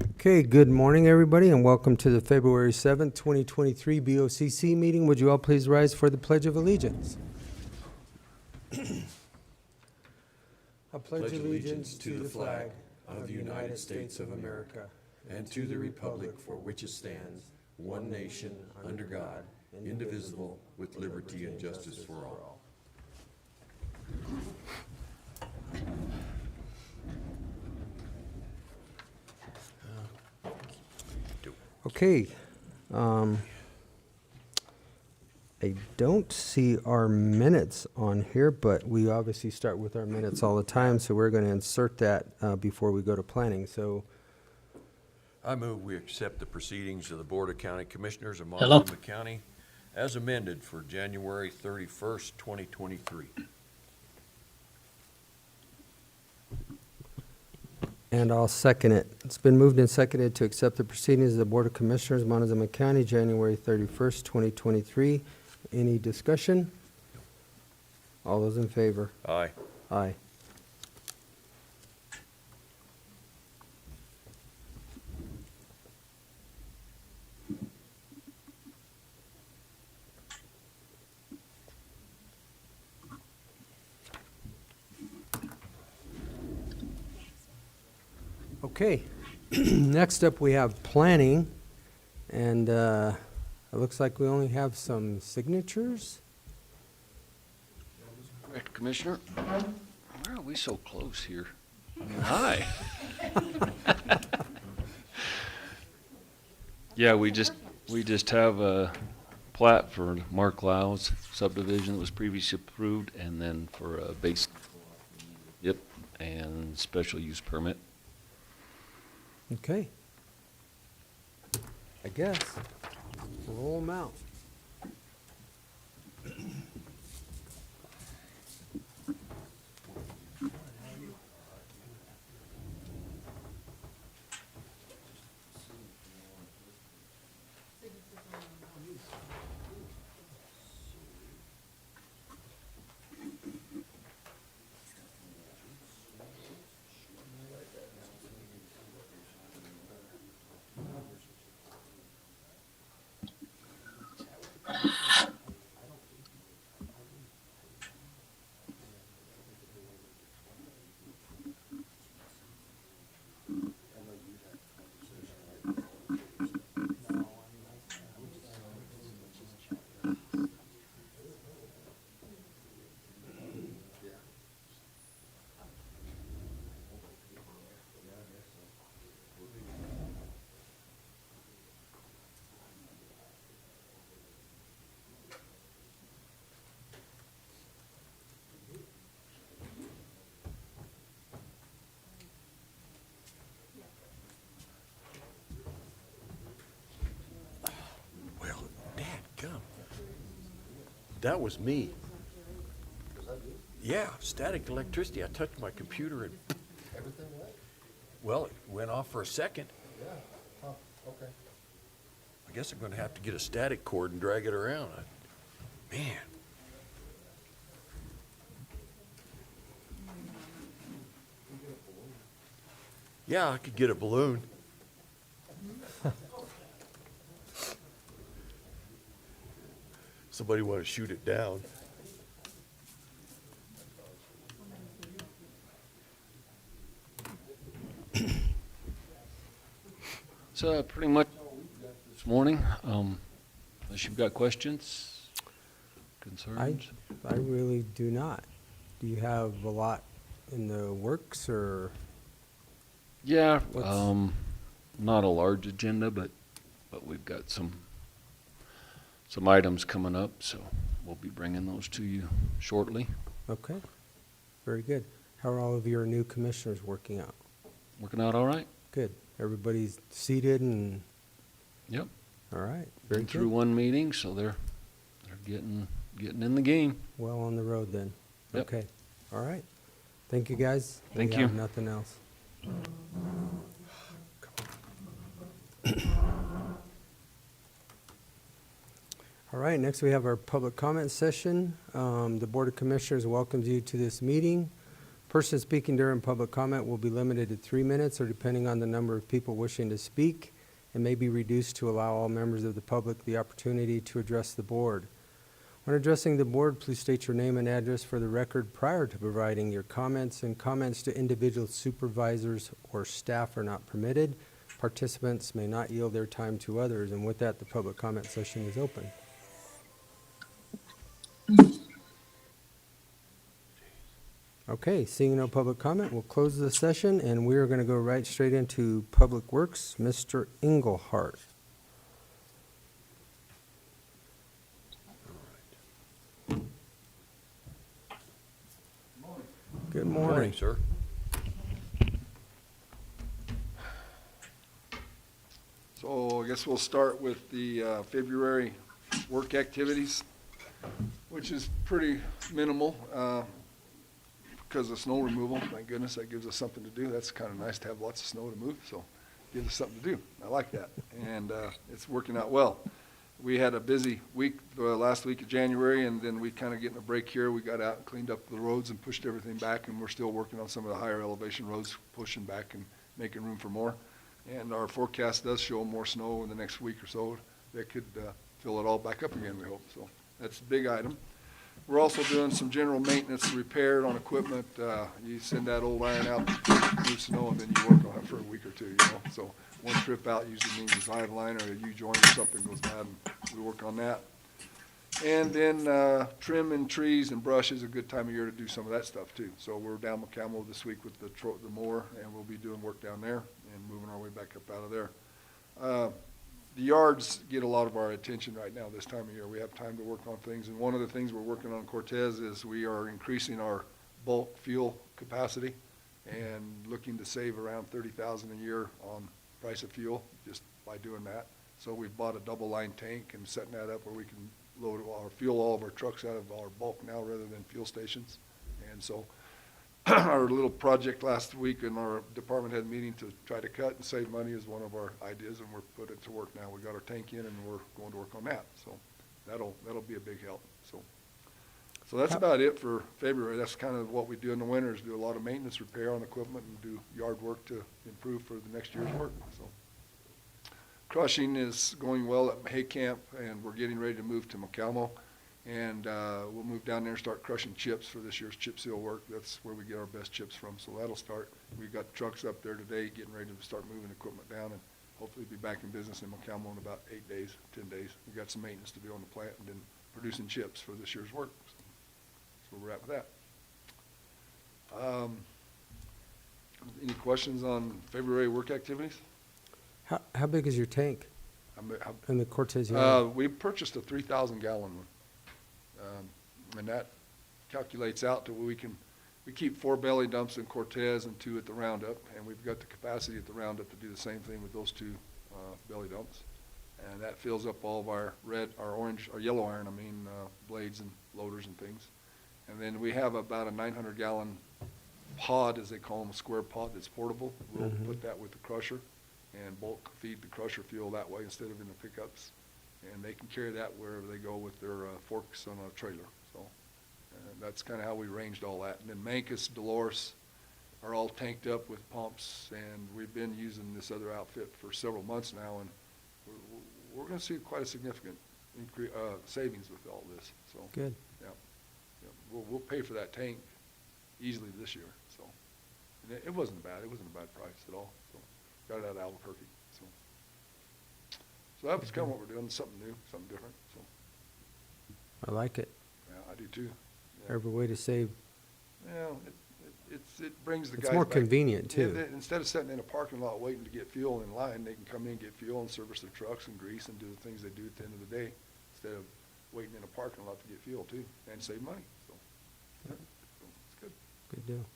Okay, good morning, everybody, and welcome to the February 7th, 2023 BOCC meeting. Would you all please rise for the Pledge of Allegiance? I pledge allegiance to the flag of the United States of America and to the republic for which it stands, one nation, under God, indivisible, with liberty and justice for all. Okay, I don't see our minutes on here, but we obviously start with our minutes all the time, so we're going to insert that before we go to planning. So, I move we accept the proceedings of the Board of County Commissioners of Montezuma County as amended for January 31st, 2023. and I'll second it. It's been moved and seconded to accept the proceedings of the Board of Commissioners, Montezuma County, January 31st, 2023. Any discussion? All those in favor? Aye. Aye. Okay, next up we have planning, and it looks like we only have some signatures. Correct, Commissioner. Why are we so close here? Hi. Yeah, we just have a plat for Mark Lowe's subdivision that was previously approved, and then for a Basin. Yep, and special use permit. Okay. I guess. Roll them out. Well, dadgum. That was me. Yeah, static electricity. I touched my computer and Everything went? well, it went off for a second. Yeah. Huh, okay. I guess I'm gonna have to get a static cord and drag it around. Man. Yeah, I could get a balloon. Somebody want to shoot it down. So pretty much this morning, unless you've got questions, concerns. I really do not. Do you have a lot in the works, or? Yeah, What's- not a large agenda, but we've got some items coming up, so we'll be bringing those to you shortly. Okay, very good. How are all of your new commissioners working out? Working out all right? Good. Everybody's seated and, Yep. all right, very Been through good. one meeting, so they're getting in the game. Well on the road then. Yep. Okay, all right. Thank you, guys. Thank We you. have nothing else. All right, next we have our public comment session. The Board of Commissioners welcomes you to this meeting. Persons speaking during public comment will be limited to 3 minutes, or depending on the number of people wishing to speak, and may be reduced to allow all members of the public the opportunity to address the board. When addressing the board, please state your name and address for the record prior to providing your comments, and comments to individual supervisors or staff are not permitted. Participants may not yield their time to others, and with that, the public comment session is open. Okay, seeing no public comment, we'll close the session, and we are going to go right straight into Public Works. Mr. Engelhardt. Good morning. Morning, sir. So I guess we'll start with the February work activities, which is pretty minimal because of snow removal. Thank goodness, that gives us something to do. That's kind of nice to have lots of snow to move, so gives us something to do. I like that, and it's working out well. We had a busy week last week of January, and then we kind of getting a break here. We got out and cleaned up the roads and pushed everything back, and we're still working on some of the higher elevation roads, pushing back and making room for more. And our forecast does show more snow in the next week or so that could fill it all back up again, we hope. So that's a big item. We're also doing some general maintenance repair on equipment. You send that old iron out, move snow, and then you work on it for a week or two, you know. So one trip out usually means a side line or a U-joint or something goes bad, and we work on that. And then trimming trees and brush is a good time of year to do some of that stuff too. So we're down McCamo this week with the mower, and we'll be doing work down there and moving our way back up out of there. The yards get a lot of our attention right now this time of year. We have time to work on things, and one of the things we're working on Cortez is we are increasing our bulk fuel capacity and looking to save around $30,000 a year on price of fuel just by doing that. So we've bought a double line tank and setting that up where we can load our fuel, all of our trucks out of our bulk now rather than fuel stations. And so our little project last week in our department head meeting to try to cut and save money is one of our ideas, and we're putting it to work now. We got our tank in, and we're going to work on that. So that'll be a big help. So that's about it for February. That's kind of what we do in the winter, is do a lot of maintenance, repair on equipment, and do yard work to improve for the next year's work. So crushing is going well at Hay Camp, and we're getting ready to move to McCalmo. And we'll move down there and start crushing chips for this year's chip seal work. That's where we get our best chips from, so that'll start. We've got trucks up there today getting ready to start moving equipment down, and hopefully be back in business in McCalmo in about 8 days, 10 days. We've got some maintenance to do on the plant and then producing chips for this year's work. So that's where we're at with that. Any questions on February work activities? How big is your tank in the Cortez unit? We purchased a 3,000 gallon one. And that calculates out to where we keep 4 belly dumps in Cortez and 2 at the Roundup, and we've got the capacity at the Roundup to do the same thing with those 2 belly dumps. And that fills up all of our yellow iron, blades and loaders and things. And then we have about a 900 gallon pod, as they call them, a square pod that's portable. We'll put that with the crusher and bulk feed the crusher fuel that way instead of in the pickups. And they can carry that wherever they go with their forks on a trailer. So that's kind of how we arranged all that. And then Mancos, Dolores are all tanked up with pumps, and we've been using this other outfit for several months now, and we're going to see quite a significant savings with all this. So Good. Yeah. We'll pay for that tank easily this year. So and it wasn't bad. It wasn't a bad price at all. So got it out of Albuquerque. So that was kind of what we're doing, something new, something different. So I like it. yeah, I do too. Yeah. Every way to save. Yeah, it brings the guys It's more back. convenient Yeah, too. instead of sitting in a parking lot waiting to get fuel in line, they can come in, get fuel, and service their trucks and grease and do the things they do at the end of the day, instead of waiting in a parking lot to get fuel too, and save money. So, Yep. so it's good. Good deal.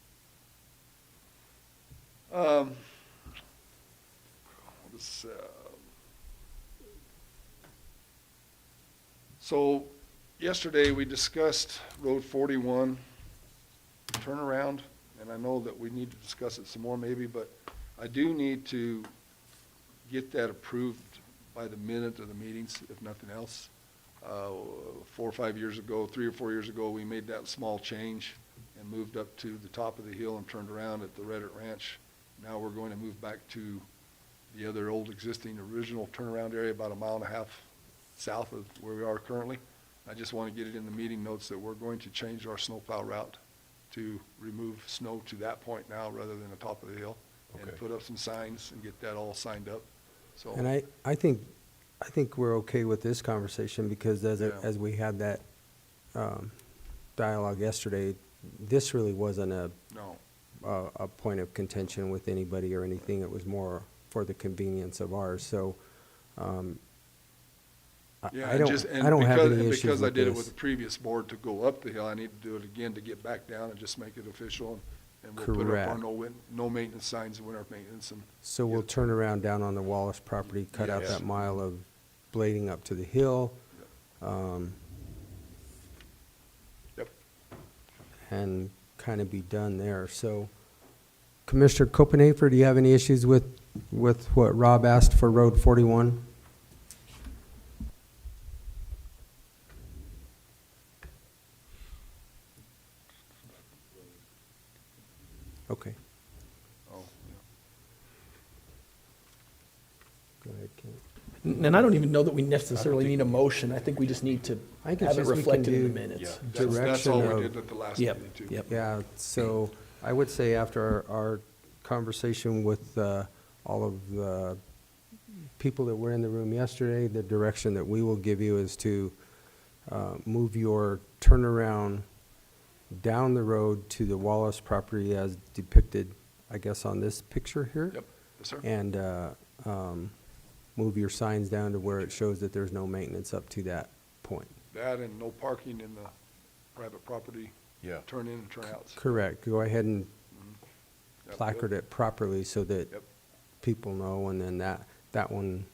So yesterday we discussed Road 41 turnaround, and I know that we need to discuss it some more maybe, but I do need to get that approved by the minute of the meetings, if nothing else. 4 or 5 years ago, 3 or 4 years ago, we made that small change, and and moved up to the top of the hill and turned around at the Reddit Ranch. Now we're going to move back to the other old existing original turnaround area about 1.5 miles south of where we are currently. I just want to get it in the meeting notes that we're going to change our snowplow route to remove snow to that point now rather than the top of the hill. And Okay. put up some signs and get that all signed up, so. And I think we're okay with this conversation because Yeah. as we had that dialogue yesterday, this really wasn't No, a point of contention with anybody or anything. It was more for the convenience of ours, so, yeah, I and don't, just, I don't have any issues because I with did it with this. the previous board to go up the hill, I need to do it again to get back down and just make it official. And we'll put up our Correct. no maintenance signs and winter maintenance and. So we'll turn around down on the Wallace property, cut out Yes. that mile of blading up to the hill. Yep. And kind of be done there. So Commissioner Copenhaver, do you have any issues with what Rob asked for Road 41? Okay, Oh, go ahead, Ken. And I don't even know that we necessarily need a motion. I think we just need to I think it's have it just we can reflected in the do- minutes. yeah, that's all Direction we of- did at the last Yep, meeting too. yep. Yeah, so I would say after our conversation with all of the people that were in the room yesterday, the direction that we will give you is to move your turnaround down the road to the Wallace property as depicted, I guess, on this picture here. Yep, yes, sir. And move your signs down to where it shows that there's no maintenance up to that point. That and no parking in the private property, Yeah. turn in and turn outs. Correct. Go ahead and Yep, placard yep. it properly so that Yep. people know, and then that one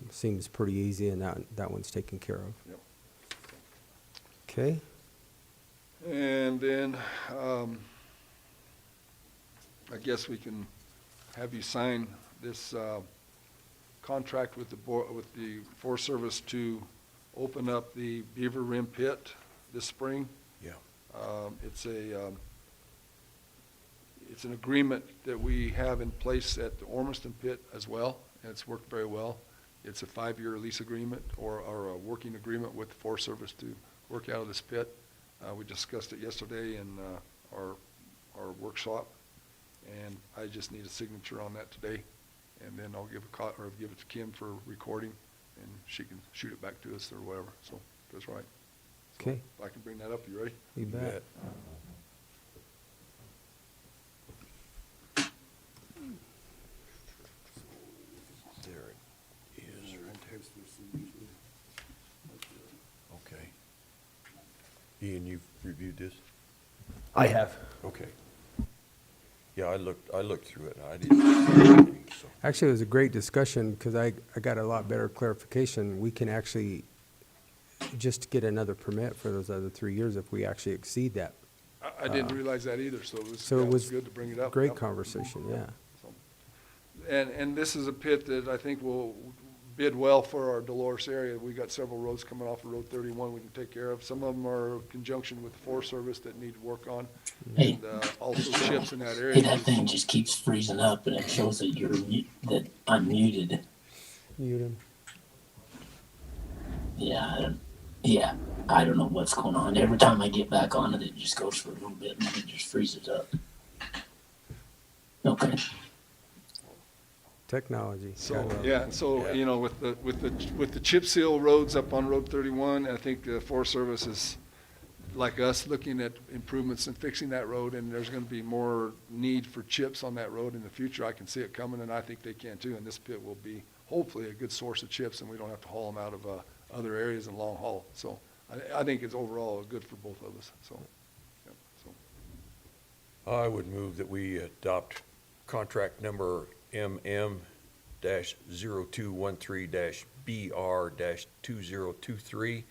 seems pretty easy, and that one's taken care of. Yep. Okay? And then, I guess we can have you sign this, contract with with the Forest Service to open up the Beaver Rim Pit this spring. Yeah. It's an agreement that we have in place at the Ormiston Pit as well, and it's worked very well. It's a 5-year lease agreement or a working agreement with the Forest Service to work out of this pit. We discussed it yesterday in our workshop, and I just need a signature on that today, and then I'll give it to Kim for recording, and she can shoot it back to us or whatever, so that's right. So, Okay. if I can bring that up, you ready? You bet. There it is right there. Okay. Ian, you've reviewed this? I have. Okay. Yeah, I looked through it, and I didn't see anything, so. Actually, it was a great discussion, because I got a lot better clarification. We can actually just get another permit for those other 3 years if we actually exceed that. I didn't realize that either, so So it it was was good to bring it up. Great Yep. conversation, yeah. So, And this is a pit that I think will bid well for our Dolores area. We got several roads coming off of Road 31 we can take care of. Some of them are in conjunction with the Forest Service that need work on. Hey. And also chips in that area. Hey, that thing just keeps freezing up, and it shows that that I'm muted. Mute him. Yeah, I don't know what's going on. Every time I get back on it, it just goes for a little bit, and then it just freezes up. Okay. Technology. So, Gotta love it. yeah, and so, Yeah. you know, with the chip seal roads up on Road 31, I think the Forest Service is, like us, looking at improvements and fixing that road, and there's gonna be more need for chips on that road in the future. I can see it coming, and I think they can too, and this pit will be hopefully a good source of chips, and we don't have to haul them out of, other areas in long haul. So, I think it's overall good for both of us, so, yep, so. I would move that we adopt contract number MM-0213-BR-2023.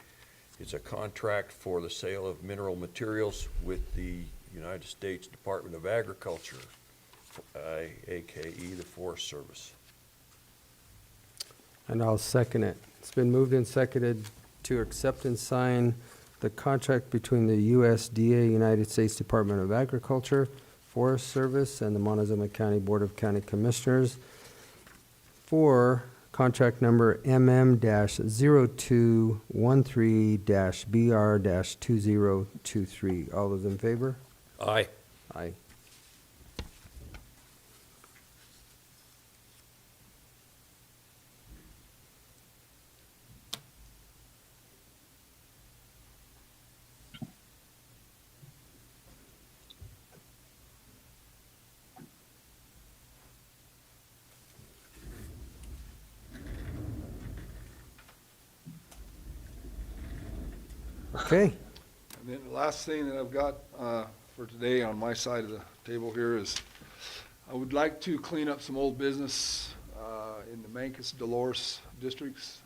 It's a contract for the sale of mineral materials with the United States Department of Agriculture, AKA the Forest Service. And I'll second it. It's been moved and seconded to accept and sign the contract between the USDA, United States Department of Agriculture, Forest Service, and the Montezuma County Board of County Commissioners for contract number MM-0213-BR-2023. All those in favor? Aye. Aye. Okay. And then the last thing that I've got for today on my side of the table here is I would like to clean up some old business in the Mancos, Dolores districts.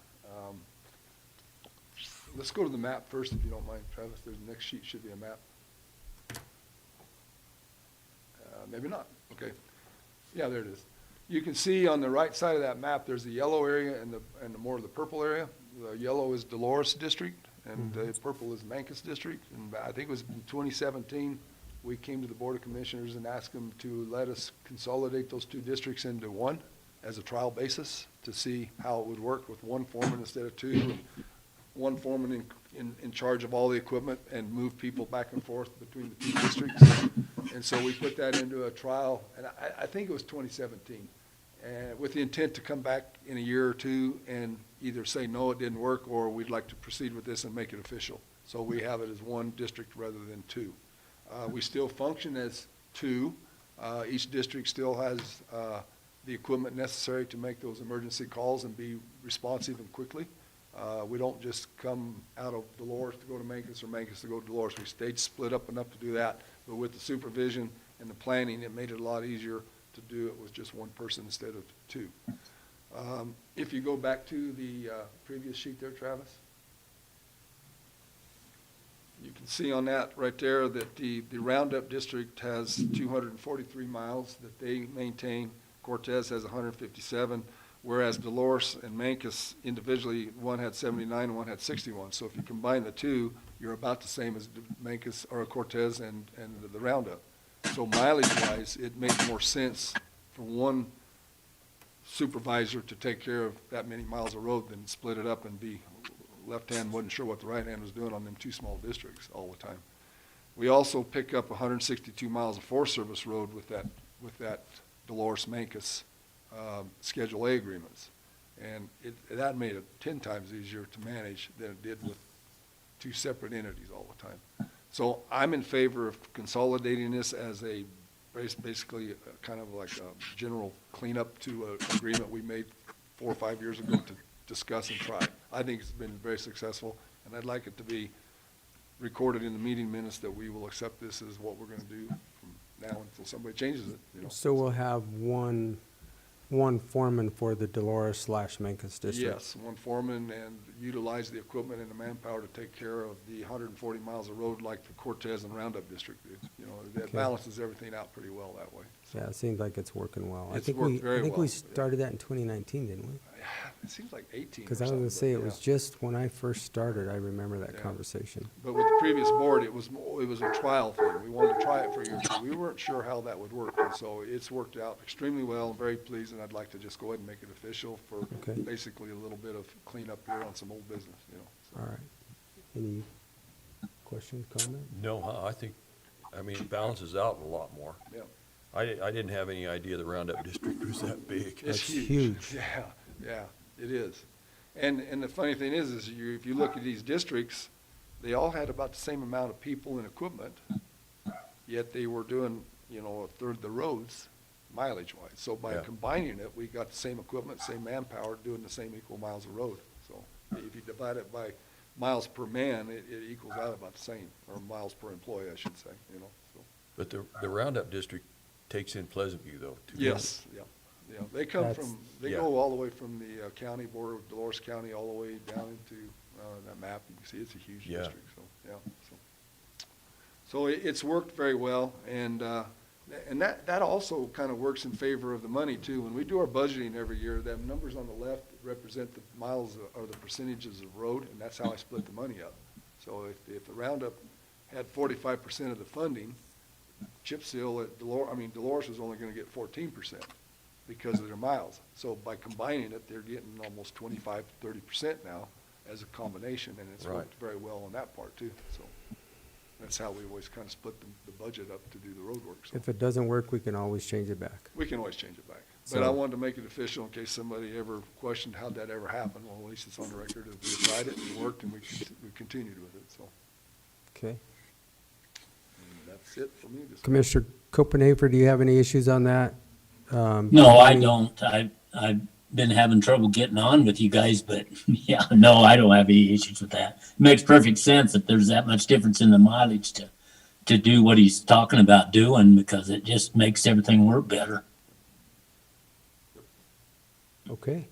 Let's go to the map first, if you don't mind, Travis. There's the next sheet should be a map. Maybe not. Okay. Yeah, there it is. You can see on the right side of that map, there's the yellow area and the more of the purple area. The yellow is Dolores district, and the purple is Mancos district. And I think it was in 2017, we came to the Board of Commissioners and asked them to let us consolidate those two districts into one as a trial basis to see how it would work with one foreman instead of two, and one foreman in charge of all the equipment and move people back and forth between the two districts. And so we put that into a trial, and I think it was 2017, and with the intent to come back in a year or two and either say, no, it didn't work, or we'd like to proceed with this and make it official. So we have it as one district rather than two. We still function as two. Each district still has the equipment necessary to make those emergency calls and be responsive and quickly. We don't just come out of Dolores to go to Mancos or Mancos to go to Dolores. We stayed split up enough to do that. But with the supervision and the planning, it made it a lot easier to do it with just one person instead of two. If you go back to the previous sheet there, Travis, you can see on that right there that the Roundup district has 243 miles that they maintain. Cortez has 157, whereas Dolores and Mancos individually, one had 79 and one had 61. So if you combine the two, you're about the same as Mancos or Cortez and the Roundup. So mileage-wise, it makes more sense for one supervisor to take care of that many miles of road than split it up and be left hand wasn't sure what the right hand was doing on them two small districts all the time. We also pick up 162 miles of Forest Service road with that Dolores Mancos Schedule A agreements. And that made it 10 times easier to manage than it did with two separate entities all the time. So I'm in favor of consolidating this as basically kind of like a general cleanup to an agreement we made 4 or 5 years ago to discuss and try. I think it's been very successful, and I'd like it to be recorded in the meeting minutes that we will accept this as what we're going to do from now until somebody changes it. You know. So we'll have one foreman for the Dolores/Mancos district? Yes, one foreman, and utilize the equipment and the manpower to take care of the 140 miles of road like the Cortez and Roundup district did. You know, that Okay. balances everything out pretty well that way. So, Yeah, it seems like it's working well. It's worked very I think well, we yeah. started that in 2019, didn't we? it seems like 18 Because or I was going to something, say, but it was yeah. just when I first started, I remember that Yeah. conversation. But with the previous board, it was a trial thing. We wanted to try it for a year. We weren't sure how that would work, and so it's worked out extremely well. I'm very pleased, and I'd like to just go ahead and make it official for Okay. basically a little bit of cleanup here on some old business, you know. So. All right. Any questions, comments? No, I mean, it balances out a lot more. Yeah. I didn't have any idea the Roundup district was that big. That's huge. Yeah, it is. And the funny thing is if you look at these districts, they all had about the same amount of people and equipment, yet they were doing, you know, a third of the roads mileage-wise. So by Yeah. combining it, we got the same equipment, same manpower, doing the same equal miles of road. So if you divide it by miles per man, it equals out about the same, or miles per employee, I should say, you know, so. But the Roundup district takes in Pleasant View, though, too. Yes, yeah. Yeah, they come That's- from, they Yeah. go all the way from the county border of Dolores County all the way down into that map. You can see it's a huge Yeah. district, so, yeah. So it's worked very well, and that also kind of works in favor of the money, too. When we do our budgeting every year, the numbers on the left represent the miles or the percentages of road, and that's how I split the money up. So if the Roundup had 45% of the funding, chip seal at Dolores was only gonna get 14% because of their miles. So by combining it, they're getting almost 25, 30% now as a combination, and it's Right. worked very well on that part too, so. That's how we always kind of split the budget up to do the road work, so. If it doesn't work, we can always change it back. We can always change it back. But I So- wanted to make it official in case somebody ever questioned how'd that ever happen. Well, at least it's on the record that we tried it, it worked, and we continued with it, so. Okay. And that's it for me. Commissioner Copenhaver, do you have any issues on that? No, I don't. I've been having trouble getting on with you guys, but yeah, no, I don't have any issues with that. It makes perfect sense if there's that much difference in the mileage to do what he's talking about doing, because it just makes everything work better. Okay.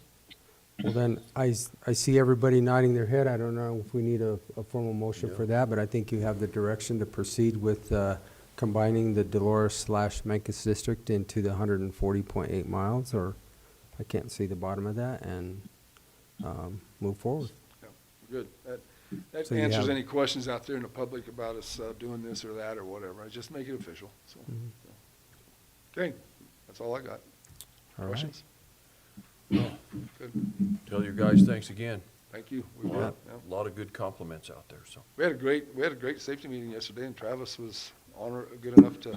Well, then, I see everybody nodding their head. I don't know if we need a formal motion for that, but I think you have the direction to proceed with combining the Dolores/Mancos district into the 140.8 miles, or I can't see the bottom of that, and move forward. Yeah, good. That So you answers have- any questions out there in the public about us doing this or that or whatever. I just make it official, so. Okay, that's all I got. All right. Questions? Good, Tell your guys thanks again. thank you. We will, A yeah. lot of good compliments out there, so. We had a great safety meeting yesterday, and Travis was good enough to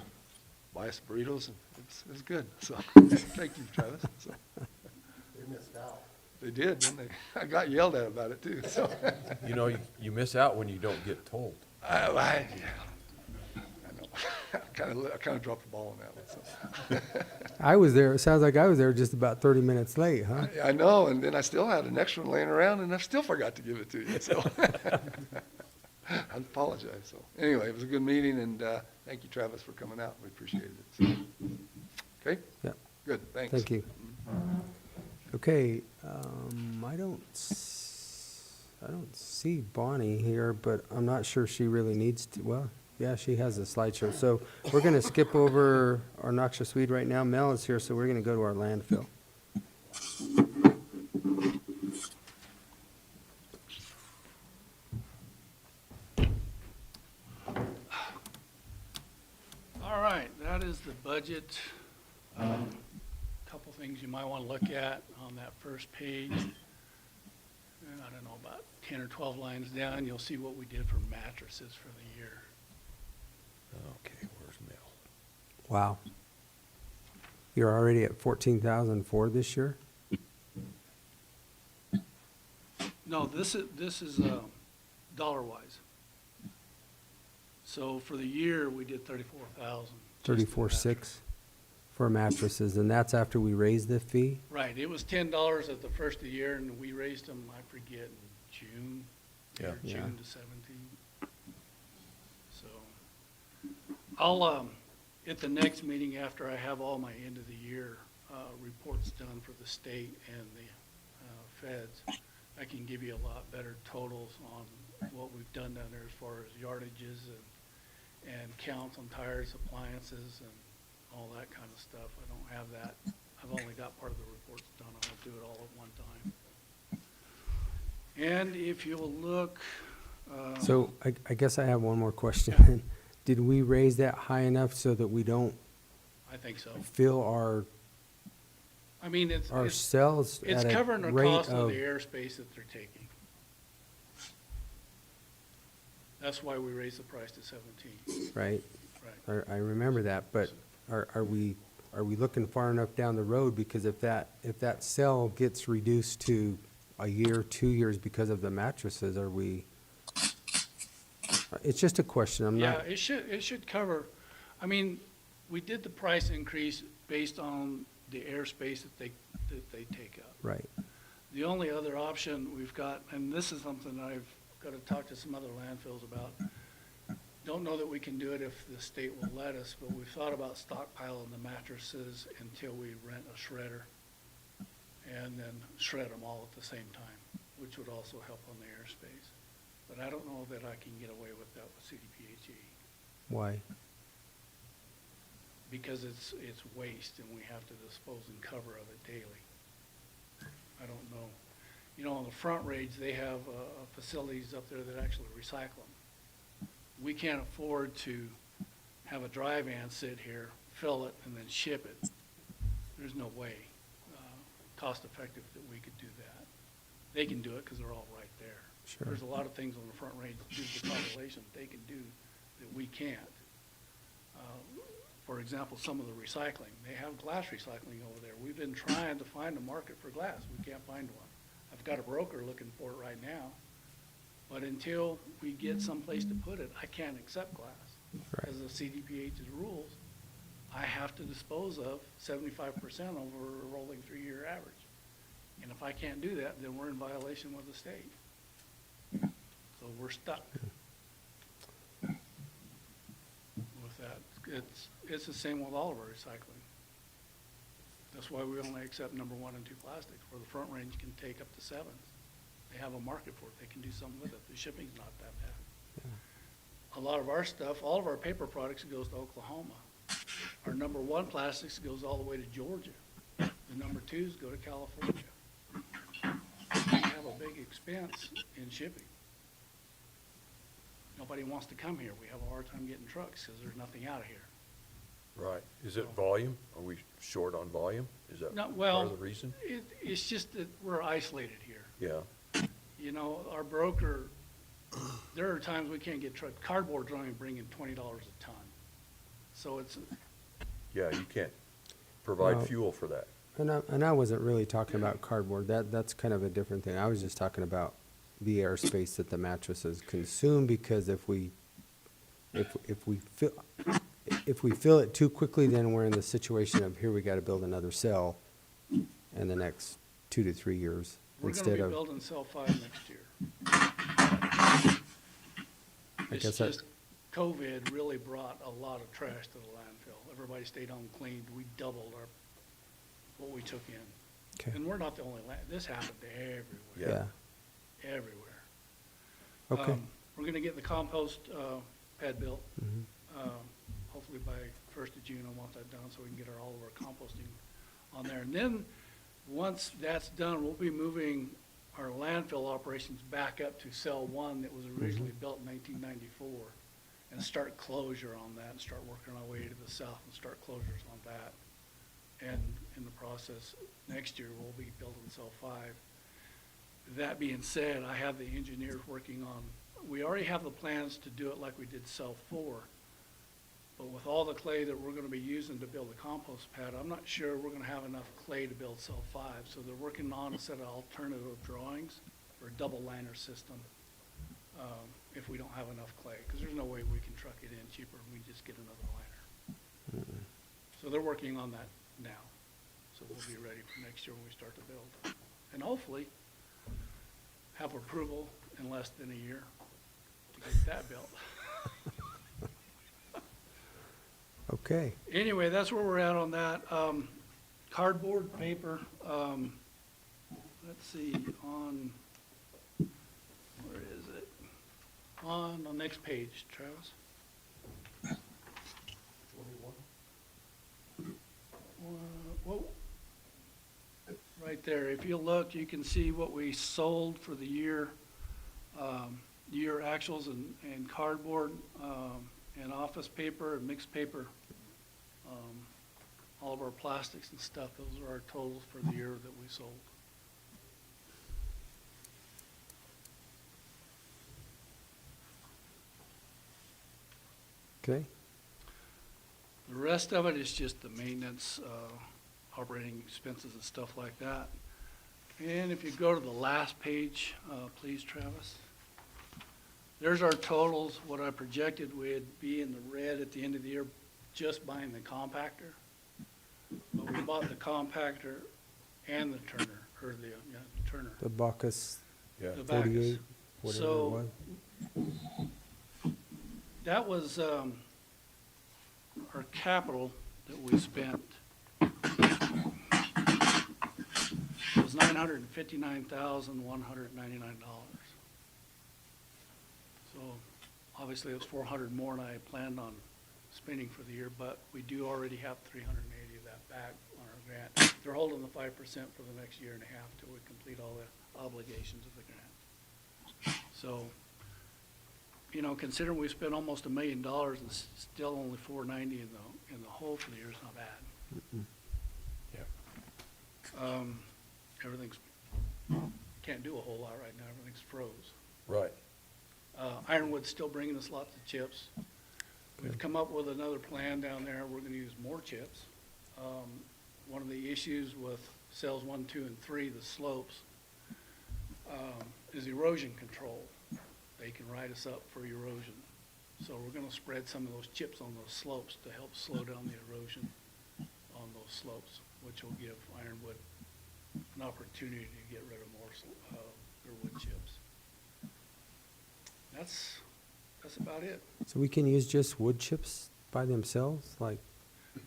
buy us burritos, and it was good, so, thank you, Travis, so. They missed out. They did, didn't they? I got yelled at about it too, so. You know, you miss out when you don't get told. I know. I kind of dropped the ball on that one, so. I was there, it sounds like I was there just about 30 minutes late, huh? I know, and then I still had an extra one laying around, and I still forgot to give it to you, so. I apologize, so. Anyway, it was a good meeting, and thank you, Travis, for coming out. We appreciated it. So. Okay? Yeah. Good, thanks. Thank you. Okay, I don't see Bonnie here, but I'm not sure she really needs to, well, yeah, she has a slideshow. So we're gonna skip over our noxious weed right now. Mel is here, so we're gonna go to our landfill. All right, that is the budget. Couple things you might want to look at on that first page. And I don't know, about 10 or 12 lines down, you'll see what we did for mattresses for the year. Okay, where's Mel? Wow. You're already at 14,004 this year? No, this is dollar-wise. So for the year, we did 34,000. 34.6 for mattresses, and that's after we raised the fee? Right, it was $10 at the first of the year, and we raised them, I forget, in June. Yeah. or Yeah. June to 17. So, I'll, at the next meeting, after I have all my end of the year reports done for the state and the feds, I can give you a lot better totals on what we've done down there as far as yardages and counts on tires, appliances, and all that kind of stuff. I don't have that. I've only got part of the reports done. I'll do it all at one time. And if you'll look. So I guess I have one more question. Did we raise that high enough so that we don't I think so. fill our I mean, it's cells it's at a covering the rate cost of of, the airspace that they're taking. That's why we raised the price to 17, right? right? I remember that, but are we looking far enough down the road? Because if that cell gets reduced to a year, 2 years because of the mattresses, are we? It's just a question. I'm Yeah, not. it should cover, I mean, we did the price increase based on the airspace that they take up. Right. The only other option we've got, and this is something I've got to talk to some other landfills about, don't know that we can do it if the state will let us, but we've thought about stockpiling the mattresses until we rent a shredder and then shred them all at the same time, which would also help on the airspace. But I don't know that I can get away with that with CDPHE Why? because it's waste and we have to dispose and cover of it daily. I don't know. You know, on the Front Range, they have facilities up there that actually recycle them. We can't afford to have a dry van sit here, fill it, and then ship it. There's no way, cost effective, that we could do that. They can do it because they're all right there. Sure. There's a lot of things on the Front Range due to the population they can do that we can't. For example, some of the recycling, they have glass recycling over there. We've been trying to find a market for glass. We can't find one. I've got a broker looking for it right now, but until we get someplace to put it, I can't accept glass. Because of CDPH's rules, I have to dispose of 75% over a rolling 3-year average. And if I can't do that, then we're in violation with the state. So we're stuck with that. It's the same with all of our recycling. That's why we only accept number 1 and 2 plastics, where the Front Range can take up to 7s. They have a market for it. They can do something with it. The shipping's not that bad. A lot of our stuff, all of our paper products goes to Oklahoma. Our number 1 plastics goes all the way to Georgia. The number 2s go to California. We have a big expense in shipping. Nobody wants to come here. We have a hard time getting trucks because there's nothing out of here. Right. Is it volume? Are we short on volume? Is that No, part well, of the reason? it's just that we're isolated here. Yeah. You know, our broker, there are times we can't get cardboard's only bringing $20 a ton. So it's, Yeah, you can't provide Well- fuel for that. And I wasn't really talking about cardboard. That's kind of a different thing. I was just talking about the airspace that the mattresses consume, because if we fill it too quickly, then we're in the situation of, here we got to build another cell in the next 2 to 3 years we're gonna instead be of. building cell 5 next year. It's guess that- just COVID really brought a lot of trash to the landfill. Everybody stayed home cleaned. We doubled what we took in. Okay. And we're not the only this happened everywhere. Yeah. Everywhere. Okay. We're gonna get the compost, pad built. Mhm. Hopefully by 1st of June, I want that done so we can get all of our composting on there. And then, once that's done, we'll be moving our landfill operations back up to cell 1 that was originally built in 1994, and start closure on that, and start working our way to the south and start closures on that. And in the process, next year, we'll be building cell 5. That being said, I have the engineers working on, we already have the plans to do it like we did cell 4. But with all the clay that we're gonna be using to build the compost pad, I'm not sure we're gonna have enough clay to build cell 5. So they're working on a set of alternative drawings for a double liner system, if we don't have enough clay, because there's no way we can truck it in cheaper and we just get another liner. So they're working on that now. So we'll be ready for next year when we start to build. And hopefully have approval in less than a year to get that built. Okay. Anyway, that's where we're at on that. Cardboard, paper, let's see, on, where is it? On the next page, Travis. Whoa. Right there. If you look, you can see what we sold for the year, year actuals and cardboard, and office paper and mixed paper, all of our plastics and stuff. Those are our totals for the year that we sold. Okay. The rest of it is just the maintenance, operating expenses and stuff like that. And if you go to the last page, please, Travis. There's our totals, what I projected would be in the red at the end of the year, just buying the compactor. But we bought the compactor and the turner, or the turner. The BOCC Yeah. The Bacchus. 48, whatever it So, was. that was, our capital that we spent. It was $959,199. So, obviously, it was 400 more than I planned on spending for the year, but we do already have 380 of that back on our grant. They're holding the 5% for the next year and a half till we complete all the obligations of the grant. So, you know, considering we spent almost $1 million and still only 490 in the hole for the year is not bad. Yeah. Everything's, can't do a whole lot right now, everything's froze. Right. Ironwood's still bringing us lots of chips. We've come up with another plan down there, we're gonna use more chips. One of the issues with cells 1, 2, and 3, the slopes, is erosion control. They can write us up for erosion. So we're gonna spread some of those chips on those slopes to help slow down the erosion on those slopes, which will give Ironwood an opportunity to get rid of more, their wood chips. That's about it. So we can use just wood chips by themselves, like,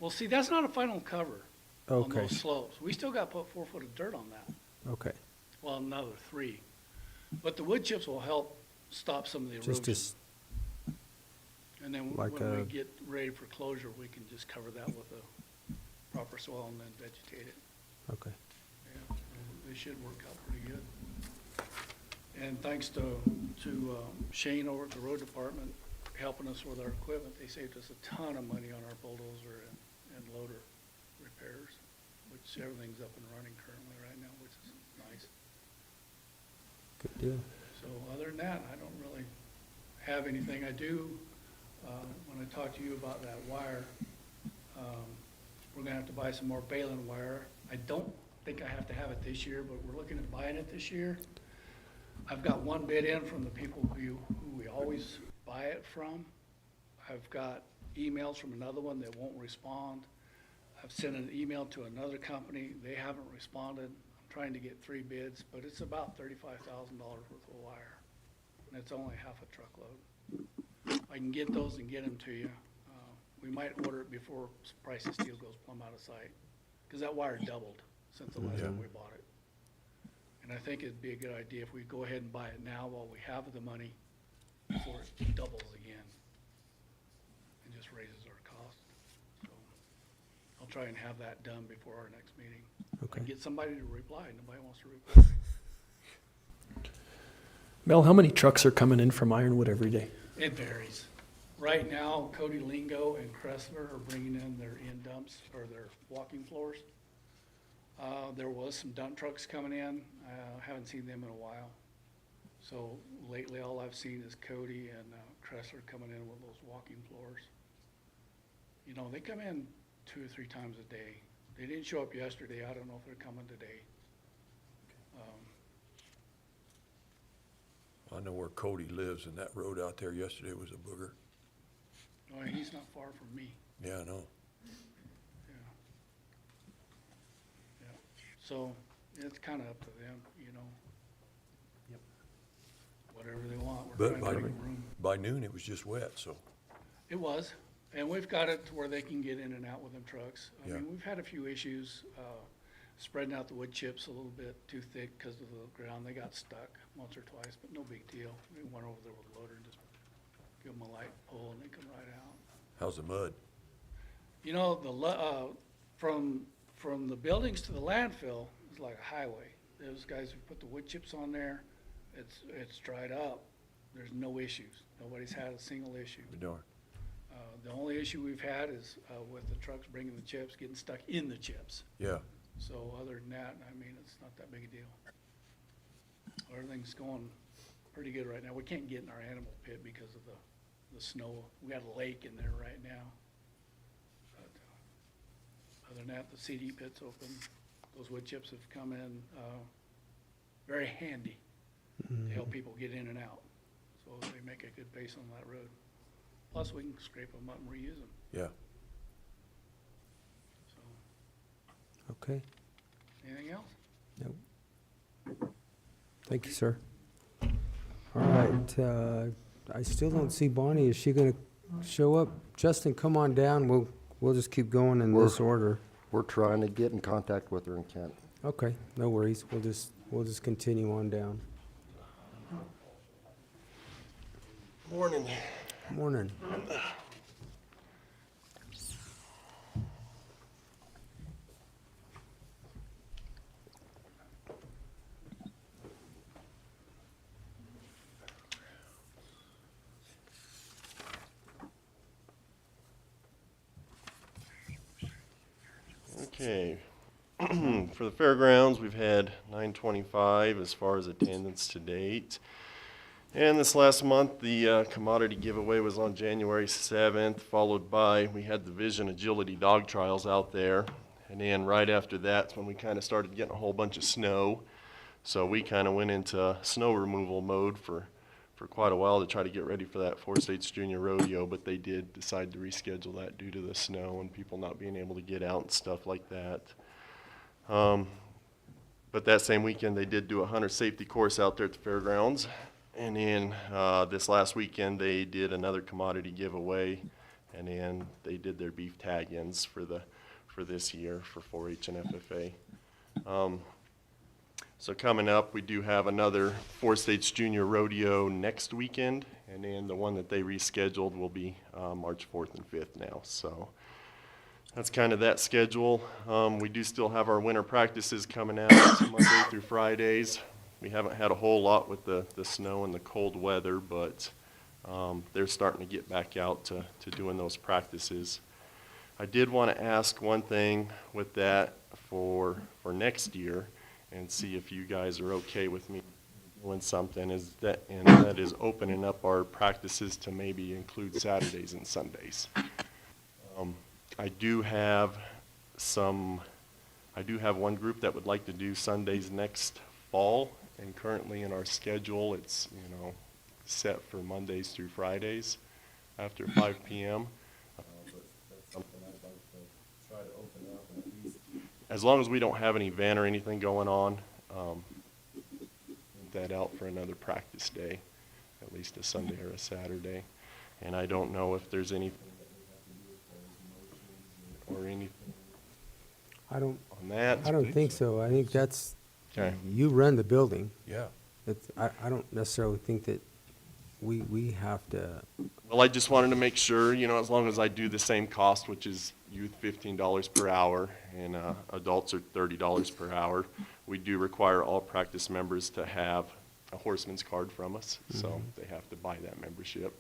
Well, see, that's not a final cover on okay, those slopes. We still got to put 4 foot of dirt on that. okay, Well, another 3. But the wood chips will help stop some of the erosion. just And then like when we a- get ready for closure, we can just cover that with a proper soil and then vegetate it. okay. Yeah, they should work out pretty good. And thanks to Shane over at the road department helping us with our equipment, they saved us a ton of money on our bulldozer and loader repairs, which everything's up and running currently right now, which is nice. Good deal. So other than that, I don't really have anything. I do, when I talked to you about that wire, we're gonna have to buy some more baling wire. I don't think I have to have it this year, but we're looking at buying it this year. I've got one bid in from the people who we always buy it from. I've got emails from another one that won't respond. I've sent an email to another company, they haven't responded. I'm trying to get 3 bids, but it's about $35,000 worth of wire, and it's only half a truckload. I can get those and get them to you. We might order it before price of steel goes plumb out of sight, because that wire doubled since the last time we bought it. And I think it'd be a good idea if we go ahead and buy it now while we have the money before it doubles again and just raises our cost. So I'll try and have that done before our next meeting. Okay. Get somebody to reply. Nobody wants to reply. Mel, how many trucks are coming in from Ironwood every day? It varies. Right now, Cody Lingo and Kressler are bringing in their in dumps or their walking floors. There was some dump trucks coming in. Haven't seen them in a while. So lately, all I've seen is Cody and Kressler coming in with those walking floors. You know, they come in 2 or 3 times a day. They didn't show up yesterday. I don't know if they're coming today. I know where Cody lives, and that road out there yesterday was a booger. Oh, he's not far from me. Yeah, I know. Yeah. Yeah. So it's kind of up to them, you know. Yep. Whatever they want. We're But trying to make room. by noon, it was just wet, so, It was, and we've got it to where they can get in and out with them trucks. I Yeah. mean, we've had a few issues, spreading out the wood chips a little bit too thick because of the ground. They got stuck once or twice, but no big deal. We went over there with a loader and just give them a light pull and they come right out. how's the mud? You know, from the buildings to the landfill is like a highway. Those guys who put the wood chips on there, it's dried up. There's no issues. Nobody's had a single issue. Be darned. The only issue we've had is with the trucks bringing the chips, getting stuck in the chips. Yeah, So other than that, I mean, it's not that big a deal. Everything's going pretty good right now. We can't get in our animal pit because of the snow. We got a lake in there right now. But other than that, the CD pit's open. Those wood chips have come in very handy to help people get in and out. So they make a good base on that road. Plus, we can scrape them up and reuse them. yeah. So, Okay. anything else? Nope. Thank you, sir. All right, I still don't see Bonnie. Is she gonna show up? Justin, come on down. We'll just keep going in this order. We're trying to get in contact with her and can't. Okay, no worries. We'll just continue on down. Morning. Morning. Okay. For the fairgrounds, we've had 925 as far as attendance to date. And this last month, the commodity giveaway was on January 7th, followed by, we had the Vision Agility Dog Trials out there. And then right after that's when we kind of started getting a whole bunch of snow. So we kind of went into snow removal mode for quite a while to try to get ready for that 4 States Junior Rodeo, but they did decide to reschedule that due to the snow and people not being able to get out and stuff like that. But that same weekend, they did do a hunter safety course out there at the fairgrounds. And then this last weekend, they did another commodity giveaway, and then they did their beef tag-ins for this year for 4-H and FFA. So coming up, we do have another 4 States Junior Rodeo next weekend, and then the one that they rescheduled will be March 4th and 5th now. So that's kind of that schedule. We do still have our winter practices coming out Monday through Fridays. We haven't had a whole lot with the snow and the cold weather, but they're starting to get back out to doing those practices. I did want to ask one thing with that for next year and see if you guys are okay with me doing something, and that is opening up our practices to maybe include Saturdays and Sundays. I do have one group that would like to do Sundays next fall, and currently in our schedule, it's, set for Mondays through Fridays after 5 p.m. But that's something I'd like to try to open up, and at least, as long as we don't have an event or anything going on, get that out for another practice day, at least a Sunday or a Saturday. And I don't know if there's anything or anything I don't, on that. I don't think so. I think that's, Okay. you run the building. Yeah. I don't necessarily think that we have to, Well, I just wanted to make sure, as long as I do the same cost, which is youth $15 per hour and adults are $30 per hour, we do require all practice members to have a horseman's card from us, so they have to buy that membership.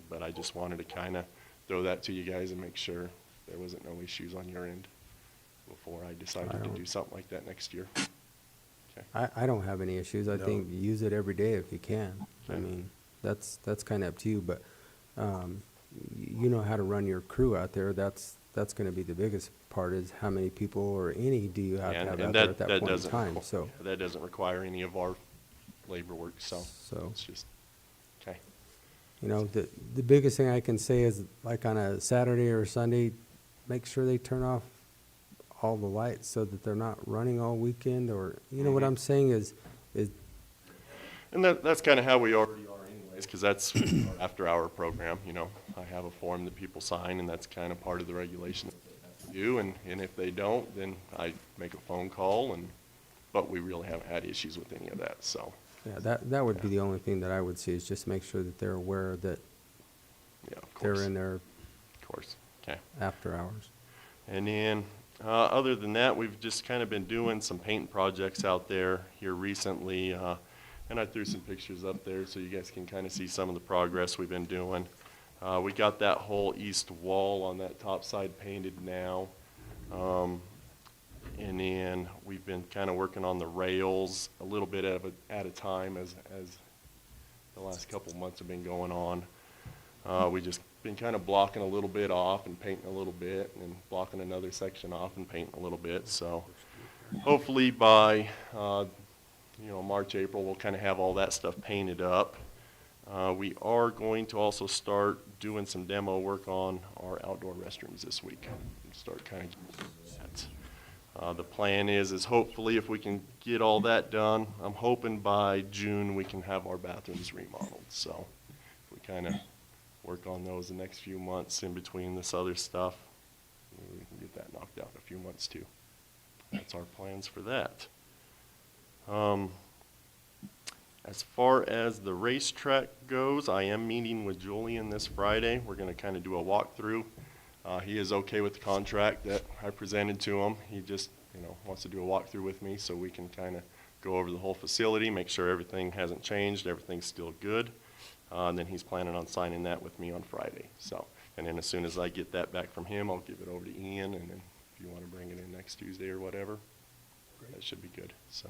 But I just wanted to kind of throw that to you guys and make sure there wasn't no issues on your end before I decided to do something like that next year. Okay. I don't have any issues. I No. think use it every day if you can. I Okay. mean, that's kind of up to you, but you know how to run your crew out there. That's going to be the biggest part, is how many people or any do you have to have out there at that point in doesn't time. requ- So, that doesn't require any of our labor work, so it's just, okay. the biggest thing I can say is, like on a Saturday or Sunday, make sure they turn off all the lights so that they're not running all weekend, or, what I'm saying is, And that's kind of how we already are anyways, because that's our after-hour program, I have a form that people sign, and that's kind of part of the regulation that they have to do, and if they don't, then I make a phone call, but we really haven't had issues with any of that, so. yeah, that would be the only thing that I would see, is just make sure that they're aware that Yeah, of course. they're in there Of course, okay. after hours. And then, other than that, we've just kind of been doing some paint projects out there here recently, and I threw some pictures up there so you guys can kind of see some of the progress we've been doing. We got that whole east wall on that top side painted now. And then we've been kind of working on the rails a little bit at a time as the last couple months have been going on. We just been kind of blocking a little bit off and painting a little bit, and blocking another section off and painting a little bit. So hopefully by March, April, we'll kind of have all that stuff painted up. We are going to also start doing some demo work on our outdoor restrooms this week. Start kind of doing that. The plan is hopefully if we can get all that done, I'm hoping by June we can have our bathrooms remodeled. So if we kind of work on those the next few months in between this other stuff, we can get that knocked out in a few months too. That's our plans for that. As far as the racetrack goes, I am meeting with Julian this Friday. We're going to kind of do a walkthrough. He is okay with the contract that I presented to him. He just, wants to do a walkthrough with me so we can kind of go over the whole facility, make sure everything hasn't changed, everything's still good. And then he's planning on signing that with me on Friday. So, and then as soon as I get that back from him, I'll give it over to Ian, and then if you want to bring it in next next Tuesday or whatever. That should be good, so.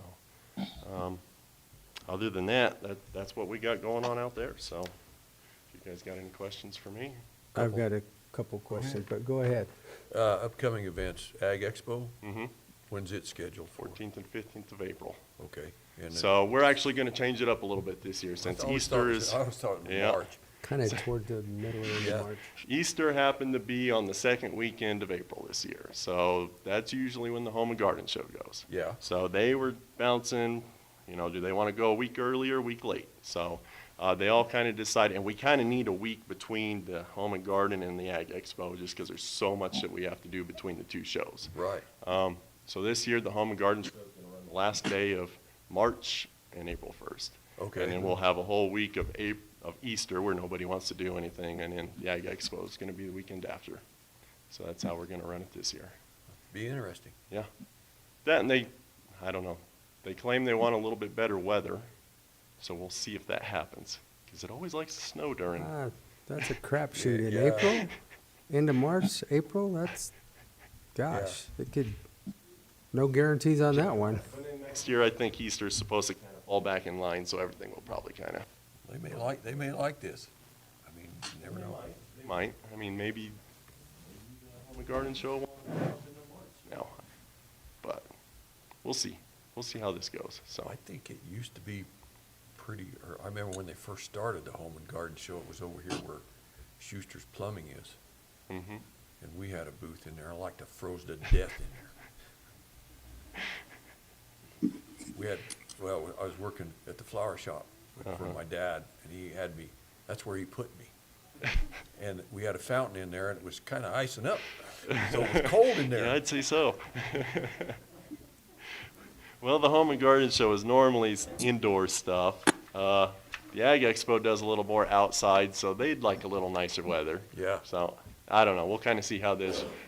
Other than that, that's what we got going on out there, so. If you guys got any questions for me? I've got a couple questions, but go ahead. Upcoming events, Ag Expo, Mm-hmm. when's it scheduled for? 14th and 15th of April. Okay. And So we're actually gonna change it up a little bit this year, since Easter is, I always thought it was yeah. March. Kind of toward the middle of Yeah. March. Easter happened to be on the second weekend of April this year. So that's usually when the Home and Garden Show goes. Yeah. So they were bouncing, do they want to go a week early or a week late? So they all kind of decided, and we kind of need a week between the Home and Garden and the Ag Expo, just because there's so much that we have to do between the two shows. Right. So this year, the Home and Garden Show is going to run the last day of March and April 1st. Okay. And then we'll have a whole week of Easter where nobody wants to do anything, and then the Ag Expo is going to be the weekend after. So that's how we're going to run it this year. Be interesting. Yeah. That, and I don't know, they claim they want a little bit better weather, so we'll see if that happens, because it always likes to snow during. That's a crapshoot in Yeah. April, into March, April, gosh, it could, no guarantees on that one. But then next year, I think Easter is supposed to kind of fall back in line, so everything will probably kind of. They may like this. I mean, you never know. They might. I mean, maybe the Home and Garden Show won't happen in March now, but we'll see. We'll see how this goes. So I think it used to be pretty, or I remember when they first started the Home and Garden Show, it was over here where Schuster's Plumbing is. Mm-hmm. And we had a booth in there, I like to froze to death in there. I was working at the flower shop for my dad, and he had me, that's where he put me. And we had a fountain in there, and it was kind of icing up, so it was cold in there. Yeah, I'd say so. Well, the Home and Garden Show is normally indoor stuff. The Ag Expo does a little more outside, so they'd like a little nicer weather. Yeah. So, I don't know, we'll kind of see how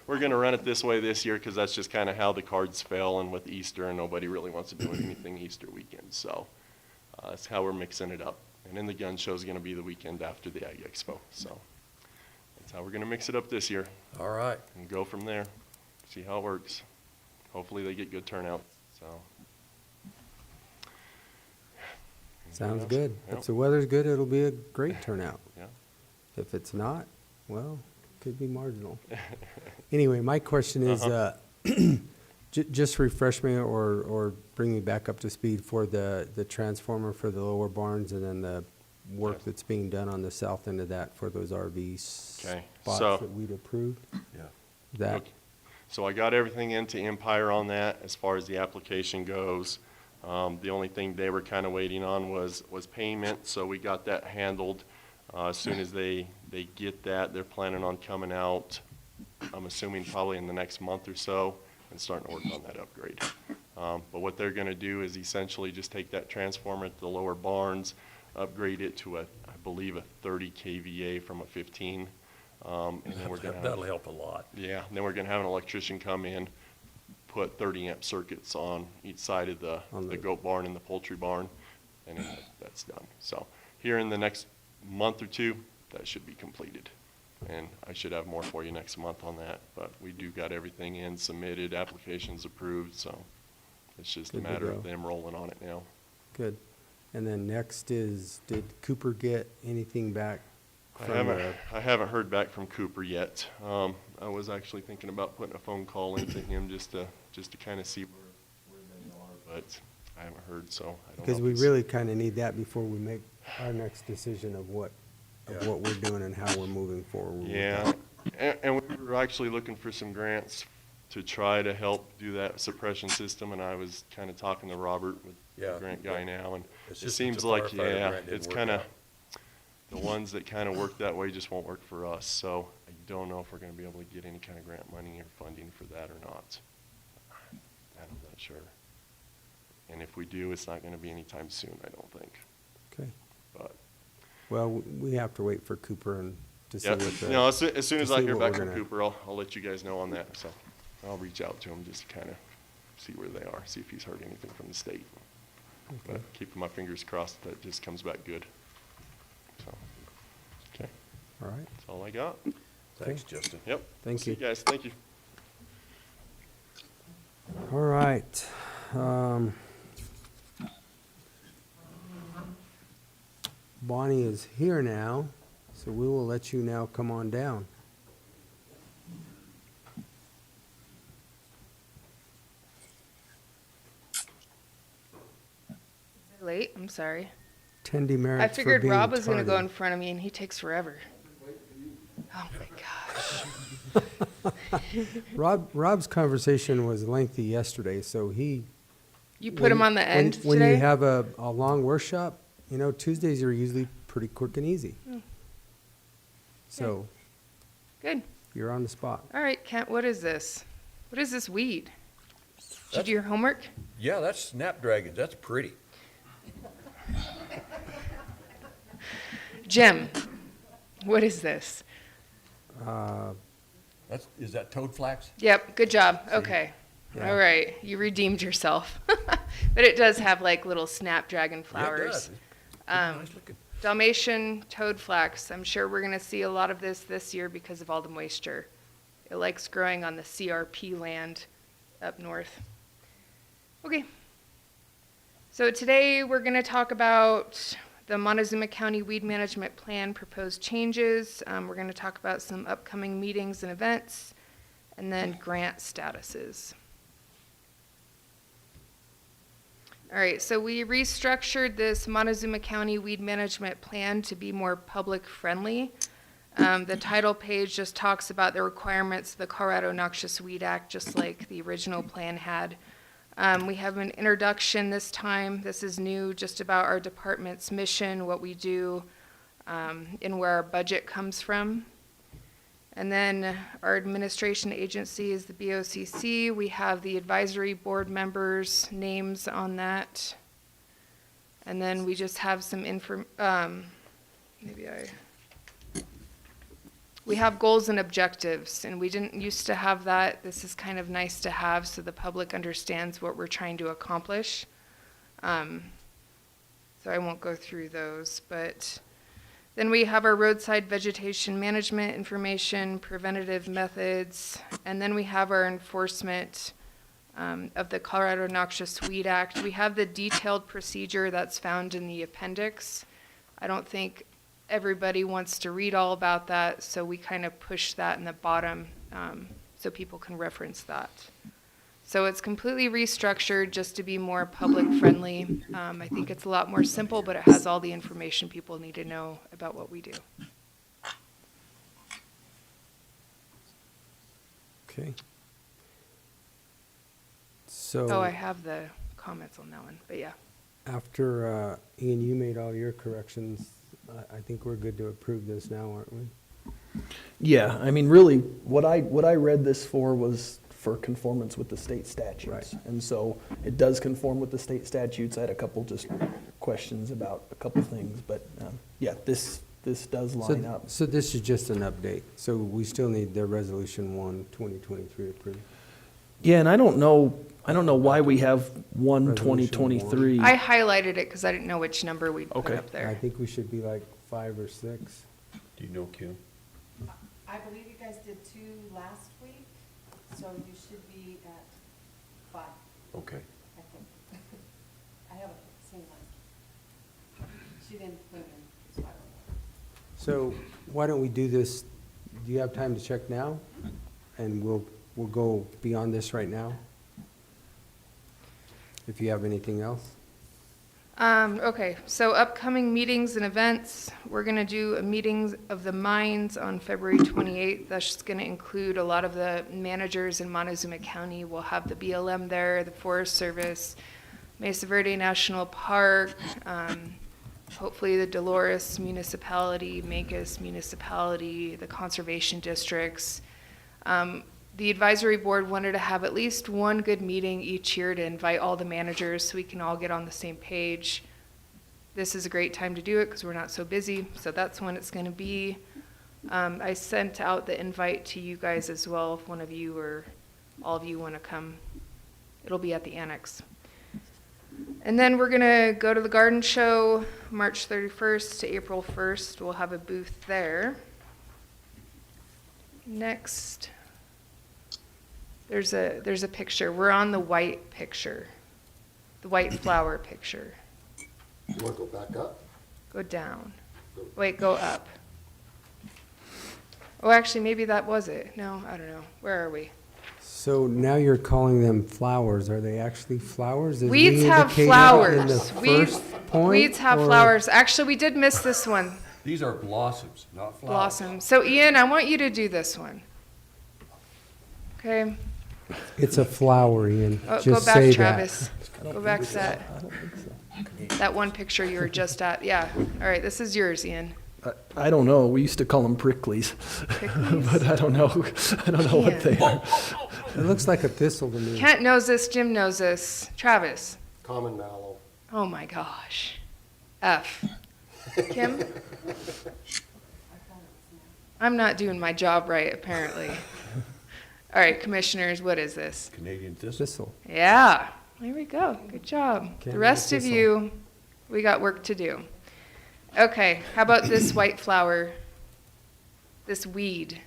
we're gonna run it this way this year, because that's just kind of how the cards fell, and with Easter, and nobody really wants to do anything Easter weekend, so that's how we're mixing it up. And then the gun show's gonna be the weekend after the Ag Expo, so that's how we're gonna mix it up this year, All right. and go from there, see how it works. Hopefully they get good turnout, so. Sounds good. Yep. If the weather's good, it'll be a great turnout. Yeah. If it's not, well, could be marginal. Anyway, my question is, just refresh me or bring me back up to speed for the transformer for the lower barns, and then the work Yeah. that's being done on the south end of that for those RV Okay, spots so- that we'd approved. Yeah. That, Okay. So I got everything into Empire on that as far as the application goes. The only thing they were kind of waiting on was payment, so we got that handled. As soon as they get that, they're planning on coming out, I'm assuming probably in the next month or so, and starting to work on that upgrade. But what they're gonna do is essentially just take that transformer at the lower barns, upgrade it to I believe a 30 kVA from a 15. And then we're gonna have, That'll help a lot. yeah, and then we're gonna have an electrician come in, put 30 amp circuits on each side of the goat barn and the poultry barn, and then that's done. So here in the next month or two, that should be completed. And I should have more for you next month on that, but we do got everything in, submitted, applications approved, so it's just a Good to matter of go. them rolling on it now. good. And then next is, did Cooper get anything back I from haven't heard back from Cooper yet. I was actually thinking about putting a phone call into him just to kind of see where they are, but I haven't heard, so I don't know. Because if we it's- really kind of need that before we make our next decision of what Yeah. we're doing and how we're moving forward. with Yeah, that. and we were actually looking for some grants to try to help do that suppression system, and I was kind of talking to Robert with the Yeah. grant guy now, and It's it just seems the like, firefighter yeah, grant didn't it's work kind of, out. the ones that kind of work that way just won't work for us, so I don't know if we're gonna be able to get any kind of grant money or funding for that or not. I'm not sure. And if we do, it's not gonna be anytime soon, I don't think, Okay. but. Well, we have to wait for Cooper and to see Yeah, what the. no, as soon as to I see hear what back we're from gonna- Cooper, I'll let you guys know on that, so I'll reach out to him just to kind of see where they are, see if he's heard anything from the state. Okay. But keeping my fingers crossed that it just comes back good. So, okay, All right. that's all I got. Thanks, Justin. Yep. Thank See you. you guys, thank you. All right. Bonnie is here now, so we will let you now come on down. Late, I'm sorry. 10 I demerits for figured being Rob was gonna go tardy. in front of me and he takes forever. Oh my gosh. Rob's conversation was lengthy yesterday, so he. You put him on the end When you today? have a long workshop, Tuesdays are usually pretty quick and easy. Hmm. So Good. you're on the spot. All right, Kent, what is this? What is this weed? Did you do your homework? Yeah, that's snapdragons. That's pretty. Jim, what is this? Is that toad flax? Yep, good job. Okay. Yeah. All right, you redeemed yourself. But it does have like little snapdragon Yeah, it flowers. does. It's nice looking. Dalmatian toad flax. I'm sure we're going to see a lot of this year because of all the moisture. It likes growing on the CRP land up north. Okay. So today we're going to talk about the Montezuma County Weed Management Plan proposed changes. We're going to talk about some upcoming meetings and events, and then grant statuses. All right, so we restructured this Montezuma County Weed Management Plan to be more public-friendly. The title page just talks about the requirements of the Colorado Noxious Weed Act, just like the original plan had. We have an introduction this time. This is new, just about our department's mission, what we do, and where our budget comes from. And then our administration agency is the BOCC. We have the advisory board members' names on that. And then we just have some we have goals and objectives, and we didn't used to have that. This is kind of nice to have so the public understands what we're trying to accomplish. So I won't go through those, but then we have our roadside vegetation management information, preventative methods, and then we have our enforcement of the Colorado Noxious Weed Act. We have the detailed procedure that's found in the appendix. I don't think everybody wants to read all about that, so we kind of push that in the bottom so people can reference that. So it's completely restructured just to be more public-friendly. I think it's a lot more simple, but it has all the information people need to know about what we do. Okay. So. Oh, I have the comments on that one, but yeah. After, Ian, you made all your corrections, I think we're good to approve this now, aren't we? Yeah, I mean, really, what I read this for was for conformance with the state statutes. Right. And so it does conform with the state statutes. I had a couple just questions about a couple things, but yeah, this does line up. So this is just an update, so we still need the Resolution 1, 2023 approved. Yeah, and I don't know why we have one Resolution 2023. I highlighted it because I didn't know which number we'd put Okay. up there. I think we should be like 5 or 6. Do you know, Kim? I believe you guys did 2 last week, so you should be at 5, Okay. I think. I haven't seen last. She didn't put it in, so I don't know. So why don't we do this, do you have time to check now? And we'll go beyond this right now? If you have anything else? Okay, so upcoming meetings and events, we're gonna do a meeting of the minds on February 28th. That's just gonna include a lot of the managers in Montezuma County. We'll have the BLM there, the Forest Service, Mesa Verde National Park, hopefully the Dolores Municipality, Mancos Municipality, the conservation districts. The advisory board wanted to have at least one good meeting each year to invite all the managers so we can all get on the same page. This is a great time to do it because we're not so busy, so that's when it's going to be. I sent out the invite to you guys as well if one of you or all of you want to come. It'll be at the annex. And then we're going to go to the garden show March 31st to April 1st. We'll have a booth there. Next. There's a picture. We're on the white picture, the white flower picture. You wanna go back up? Go down. Wait, go up. Oh, actually, maybe that was it. No, I don't know. Where are we? So now you're calling them flowers. Are they actually flowers? As Weeds we have indicated flowers. in the Weeds, first point, weeds have or- flowers. Actually, we did miss this one. These are blossoms, not flowers. Blossom. So Ian, I want you to do this one. Okay. It's a flower, Ian. Oh, Just go say back, that. Travis. Go back to that. That one picture you were just at. Yeah. All right. This is yours, Ian. I don't know. We used to call them pricklies, Pricklies? but I don't know. I don't know what they are. It looks like a thistle to me. Kent knows this. Jim knows this. Travis. Common mallow. Oh my gosh. F. Kim? I'm not doing my job right, apparently. All right, commissioners, what is this? Canadian thistle. Thistle. Yeah, there we go. Good job. The Can't rest make of thistle. you, we got work to do. Okay, how about this white flower? This weed?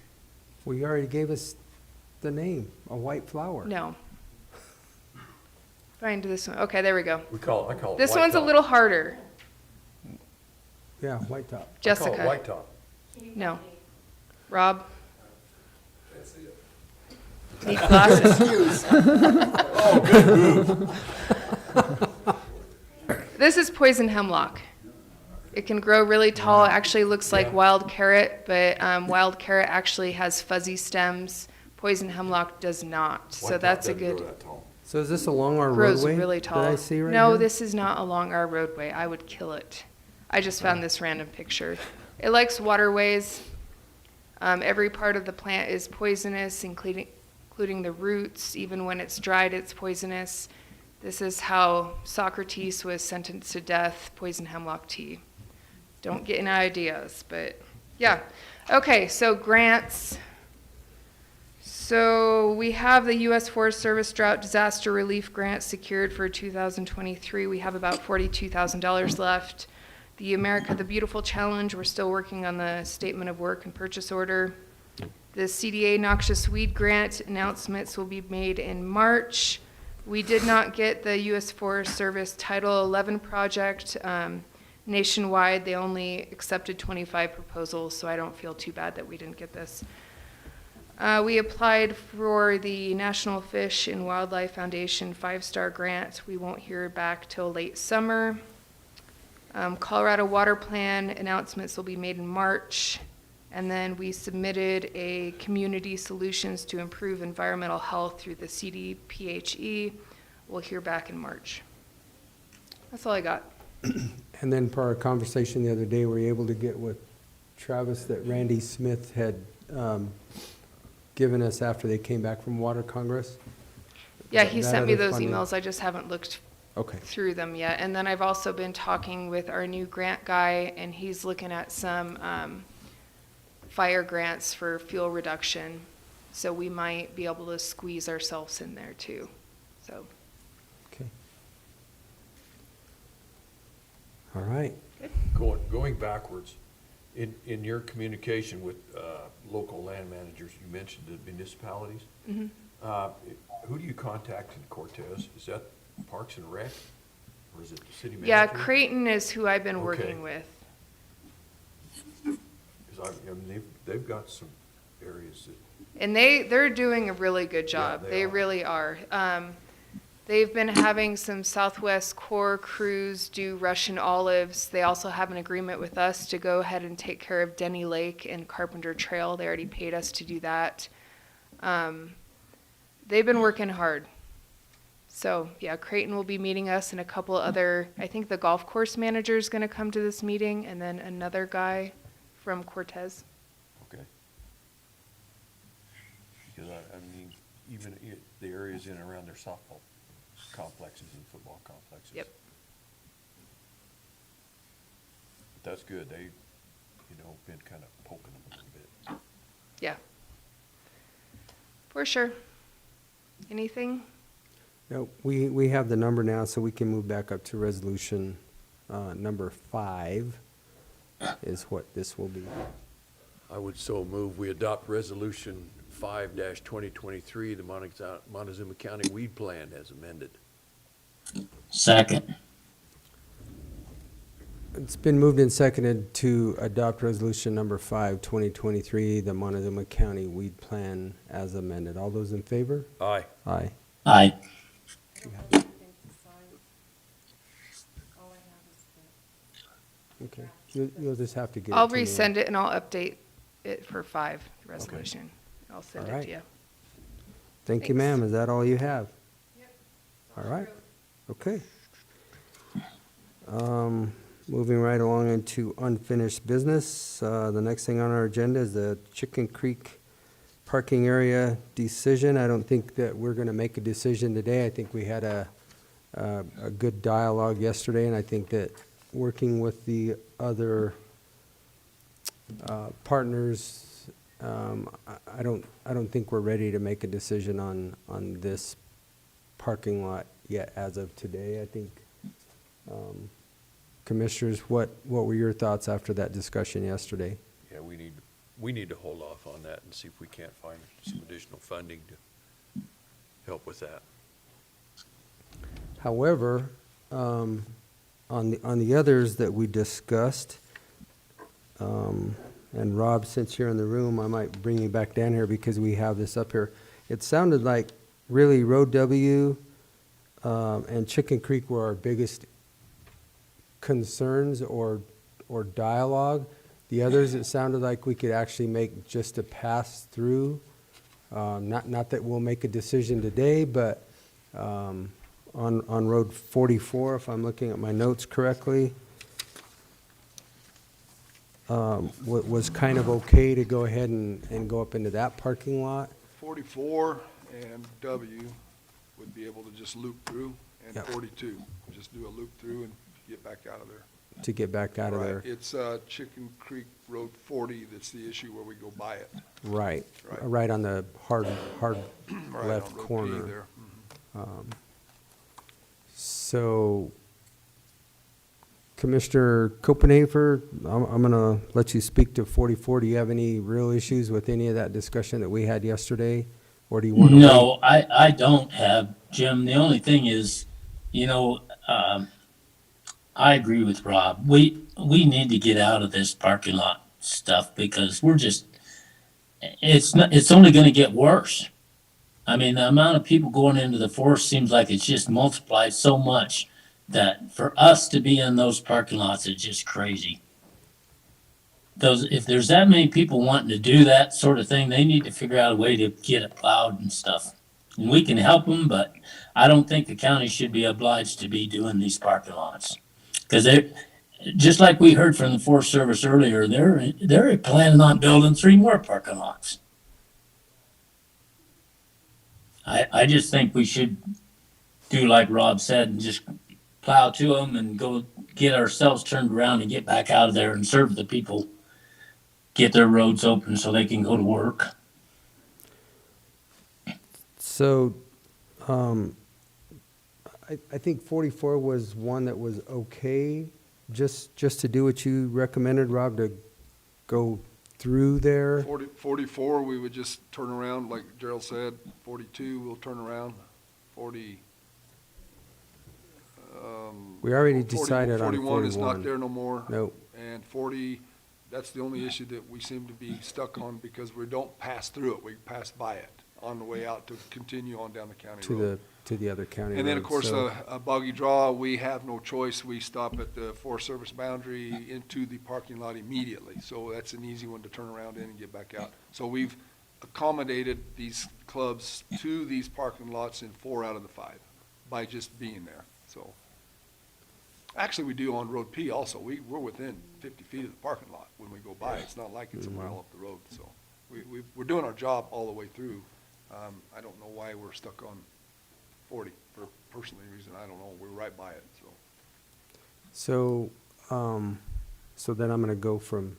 Well, you already gave us the name, a white flower. No. Find this one. Okay, there we go. I call it This white one's a top. little harder. Yeah, white top. I call it Jessica. white top. No. Rob? Need glasses. This is poison hemlock. It can grow really tall. It actually looks like wild carrot, but wild carrot actually has fuzzy stems. Poison hemlock does not. White So top that's a doesn't grow good, that tall. So is this along our grows roadway really tall. that I see right No, here? this is not along our roadway. I would kill it. I just found this random picture. It likes waterways. Every part of the plant is poisonous, including the roots. Even when it's dried, it's poisonous. This is how Socrates was sentenced to death, poison hemlock tea. Don't get any ideas, but yeah. Okay, so grants. So we have the U.S. Forest Service Drought Disaster Relief Grant secured for 2023. We have about $42,000 left. The America the Beautiful Challenge, we're still working on the statement of work and purchase order. The CDA Noxious Weed Grant announcements will be made in March. We did not get the U.S. Forest Service Title 11 project nationwide. They only accepted 25 proposals, so I don't feel too bad that we didn't get this. We applied for the National Fish and Wildlife Foundation 5-star grant. We won't hear back till late summer. Colorado Water Plan announcements will be made in March. And then we submitted a community solutions to improve environmental health through the CDPHE. We'll hear back in March. That's all I got. And then per our conversation the other day, were you able to get with Travis that Randy Smith had given us after they came back from Water Congress? Yeah, he That sent me other those funding? emails. I just haven't looked Okay. through them yet. And then I've also been talking with our new grant guy, and he's looking at some fire grants for fuel reduction. So we might be able to squeeze ourselves in there too. So, Okay. All right. Going backwards, in your communication with local land managers, you mentioned the municipalities. mhm. Who do you contact in Cortez? Is that Parks and Rec? Or is it the city manager? Yeah, Creighton is who I've been Okay. working with. Because I mean, they've got some areas that, And they're doing a really good Yeah, job. they They are. really are. They've been having some Southwest Corps crews do Russian olives. They also have an agreement with us to go ahead and take care of Denny Lake and Carpenter Trail. They already paid us to do that. They've been working hard. So, yeah, Creighton will be meeting us and a couple other, I think the golf course manager is going to come to this meeting, and then another guy from Cortez. okay. Because I mean, even the areas in and around their softball complexes and football complexes. Yep. But that's good. They, been kind of poking them a little bit. Yeah. For sure. Anything? No, we have the number now, so we can move back up to resolution number 5 is what this will be. I would so move, we adopt resolution 5-2023, the Montezuma County Weed Plan as amended. Second. It's been moved and seconded to adopt resolution number 5, 2023, the Montezuma County Weed Plan as amended. All those in favor? Aye. Aye. Aye. Anything to sign? All I have is Okay. You'll just have to get it I'll to me. resend it and I'll update it for 5 resolution. I'll send All it right. to you. Thank you, Thanks. ma'am. Is that all you have? Yep. All right. Okay. Moving right along into unfinished business. The next thing on our agenda is the Chicken Creek parking area decision. I don't think that we're going to make a decision today. I think we had a good dialogue yesterday, and I think that working with the other partners, I don't think we're ready to make a decision on this parking lot yet as of today. I think, Commissioners, what were your thoughts after that discussion yesterday? Yeah, we need to hold off on that and see if we can't find some additional funding to help with that. However, on the others that we discussed, and Rob, since you're in the room, I might bring you back down here because we have this up here. It sounded like really Road W and Chicken Creek were our biggest concerns or dialogue. The others, it sounded like we could actually make just a pass through. Not that we'll make a decision today, but on Road 44, if I'm looking at my notes correctly, was kind of okay to go ahead and go up into that parking lot. 44 and W would be able to just loop through, and Yep. 42, just do a loop through and get back out of there. To get back out of Right. there. It's Chicken Creek Road 40 that's the issue where we go by it. Right, Right. right on the hard Right left on Road P corner. there. So, Commissioner Copenhaver, I'm gonna let you speak to 44. Do you have any real issues with any of that discussion that we had yesterday? Or do you want to? No, I don't have, Jim. The only thing is, I agree with Rob. We need to get out of this parking lot stuff because it's only gonna get worse. I mean, the amount of people going into the forest seems like it's just multiplied so much that for us to be in those parking lots is just crazy. If there's that many people wanting to do that sort of thing, they need to figure out a way to get it plowed and stuff. And we can help them, but I don't think the county should be obliged to be doing these parking lots. Because just like we heard from the Forest Service earlier, they're planning on building 3 more parking lots. I just think we should do like Rob said and just plow to them and go get ourselves turned around and get back out of there and serve the people. Get their roads open so they can go to work. So, I think 44 was one that was okay, just to do what you recommended, Rob, to go through there. 44, we would just turn around, like Gerald said. 42, we'll turn around. 40. We already decided on 41 is not 41. there no more. Nope. And 40, that's the only issue that we seem to be stuck on because we don't pass through it. We pass by it on the way out to continue on down the county road. To the other county And then, of roads. course, So- a boggy draw, we have no choice. We stop at the Forest Service boundary into the parking lot immediately. So that's an easy one to turn around in and get back out. So we've accommodated these clubs to these parking lots in 4 out of the 5 by just being there, so. Actually, we do on Road P also. We're within 50 feet of the parking lot when we go by. It's not like it's a mile up the road, so. We're doing our job all the way through. I don't know why we're stuck on 40 for personal reason. I don't know. We're right by it, so. So then I'm gonna go from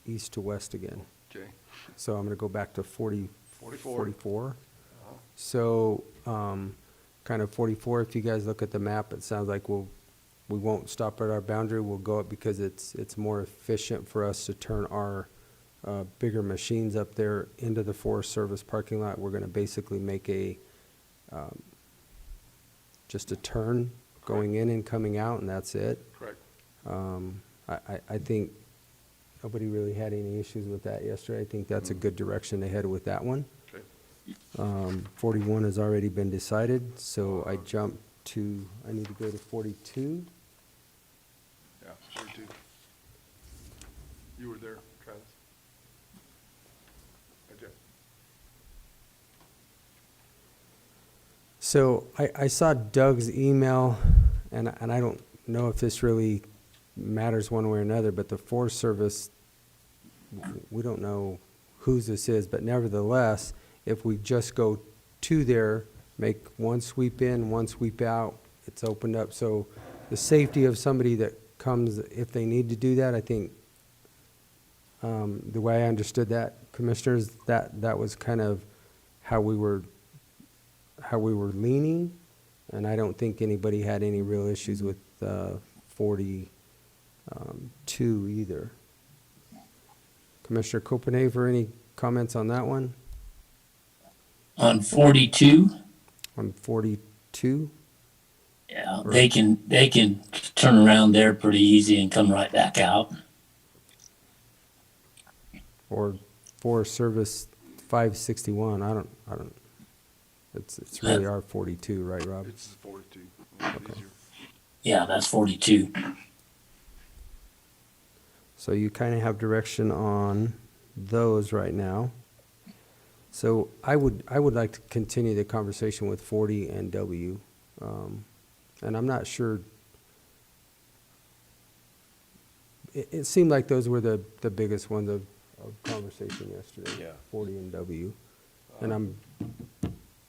east to west again. Okay. So I'm gonna go back to 44. 44. Uh-huh. So, kind of 44, if you guys look at the map, it sounds like we won't stop at our boundary, we'll go up because it's more efficient for us to turn our bigger machines up there into the Forest Service parking lot. We're gonna basically make just a turn going in and coming out, and that's it. Correct. I think nobody really had any issues with that yesterday. I think that's a good direction to head with that one. Okay. 41 has already been decided, so I need to go to 42. Yeah, 42. You were there, Travis. Okay. So I saw Doug's email, and I don't know if this really matters one way or another, but the Forest Service, we don't know whose this is, but nevertheless, if we just go to there, make one sweep in, one sweep out, it's opened up. So the safety of somebody that comes, if they need to do that, I think, the way I understood that, Commissioners, that was kind of how we were leaning, and I don't think anybody had any real issues with 42 either. Commissioner Copenhaver, any comments on that one? On 42, On 42? yeah, they can turn around there pretty easy and come right back out. Or Forest Service 561, I don't, it's really our 42, right, Rob? It's 42. A little bit easier. Yeah, that's 42. So you kind of have direction on those right now. So I would like to continue the conversation with 40 and W. And I'm not sure, it seemed like those were the biggest ones of conversation yesterday. Yeah. 40 and W. And I'm,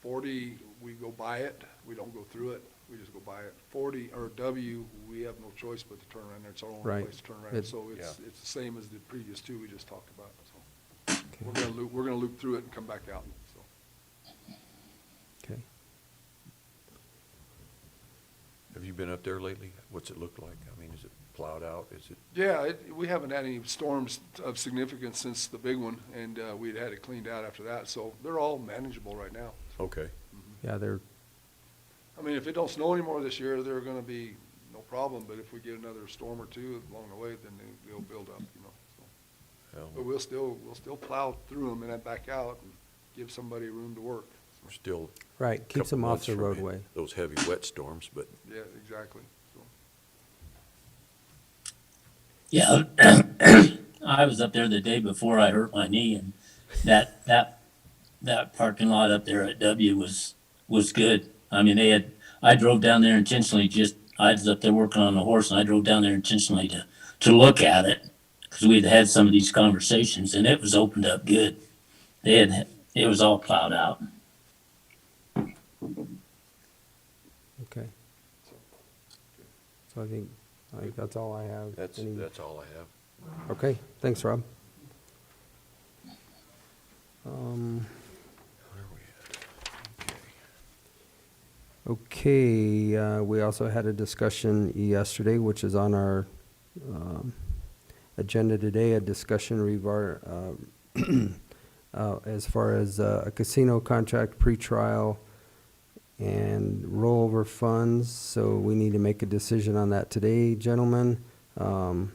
40, we go by it, we don't go through it, we just go by it. 40, or W, we have no choice but to turn around there, it's our only Right. place to turn around. It- So it's the same as the previous two we just talked about, so. okay. We're gonna loop through it and come back out, so. Okay. Have you been up there lately? What's it look like? I mean, is it plowed out? Is it, Yeah, we haven't had any storms of significance since the big one, and we'd had it cleaned out after that, so they're all manageable right now. okay, Yeah, they're, I mean, if it don't snow anymore this year, they're gonna be no problem, but if we get another storm or two along the way, then they'll build up, you know, so. well, But we'll still plow through them and then back out and give somebody room to work. we're still right, a keeps couple them off months the from roadway. those heavy wet storms, but Yeah, exactly, so. Yeah, I was up there the day before I hurt my knee, and that parking lot up there at W was good. I mean, I drove down there intentionally. I was up there working on the horse, and I drove down there intentionally to look at it because we'd had some of these conversations, and it was opened up good. It was all plowed out. Okay. So I think that's all I have. that's all I have. Okay, thanks, Rob. Where are we at? Okay, we also had a discussion yesterday, which is on our agenda today, a discussion as far as a casino contract pretrial and rollover funds. So we need to make a decision on that today, gentlemen. We'll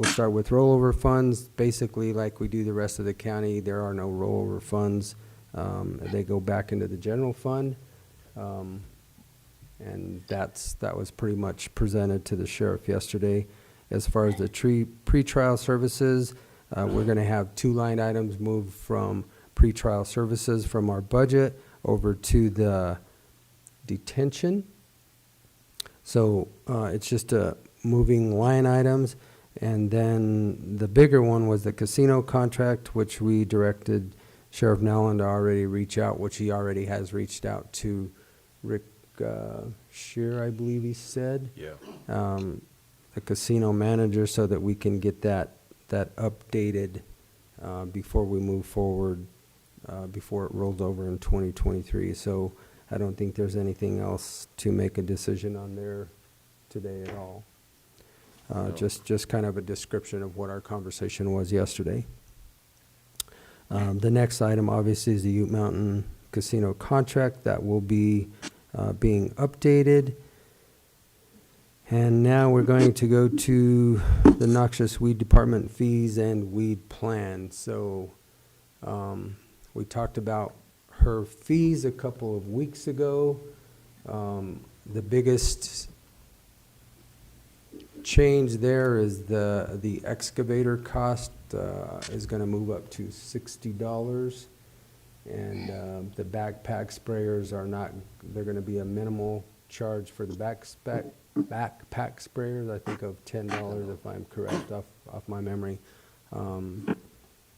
start with rollover funds. Basically, like we do the rest of the county, there are no rollover funds. They go back into the general fund. And that was pretty much presented to the sheriff yesterday. As far as the pretrial services, we're gonna have two line items move from pretrial services from our budget over to the detention. So, it's just moving line items. And then the bigger one was the casino contract, which we directed Sheriff Nellen to already reach out, which he already has reached out to Rick Shear, I believe he said. Yeah, The casino manager, so that we can get that updated before we move forward, before it rolls over in 2023. So I don't think there's anything else to make a decision on there today at all. Just kind of a description of what our conversation was yesterday. The next item, obviously, is the Ute Mountain Casino contract that will be being updated. And now we're going to go to the noxious weed department fees and weed plan. So we talked about her fees a couple of weeks ago. The biggest change there is the excavator cost is going to move up to $60. And the backpack sprayers are not, they're going to be a minimal charge for the backpack sprayers, I think of $10 if I'm correct off my memory.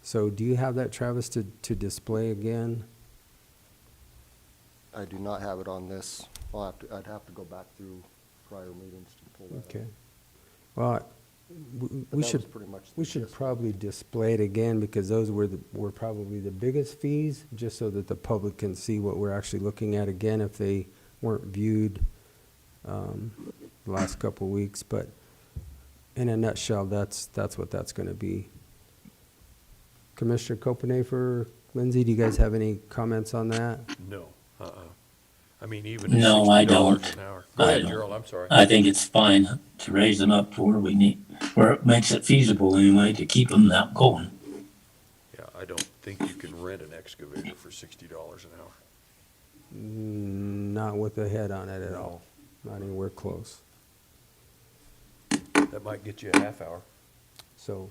So do you have that, Travis, to display again? I do not have it on this. I'd have to go back through prior meetings to pull that up. Okay. Well, But we that was should, pretty much the we should gist. probably display it again because those were probably the biggest fees, just so that the public can see what we're actually looking at again if they weren't viewed the last couple of weeks. But in a nutshell, that's what that's going to be. Commissioner Copenhaver, Lindsay, do you guys have any comments on that? No, I mean, even at No, I $60 don't. an hour. Go I ahead, don't. Gerald, I'm sorry. I think it's fine to raise them up where it makes it feasible anyway to keep them out going. Yeah, I don't think you can rent an excavator for $60 an hour. Not with a head on it at all. Not anywhere close. That might get you a half hour. So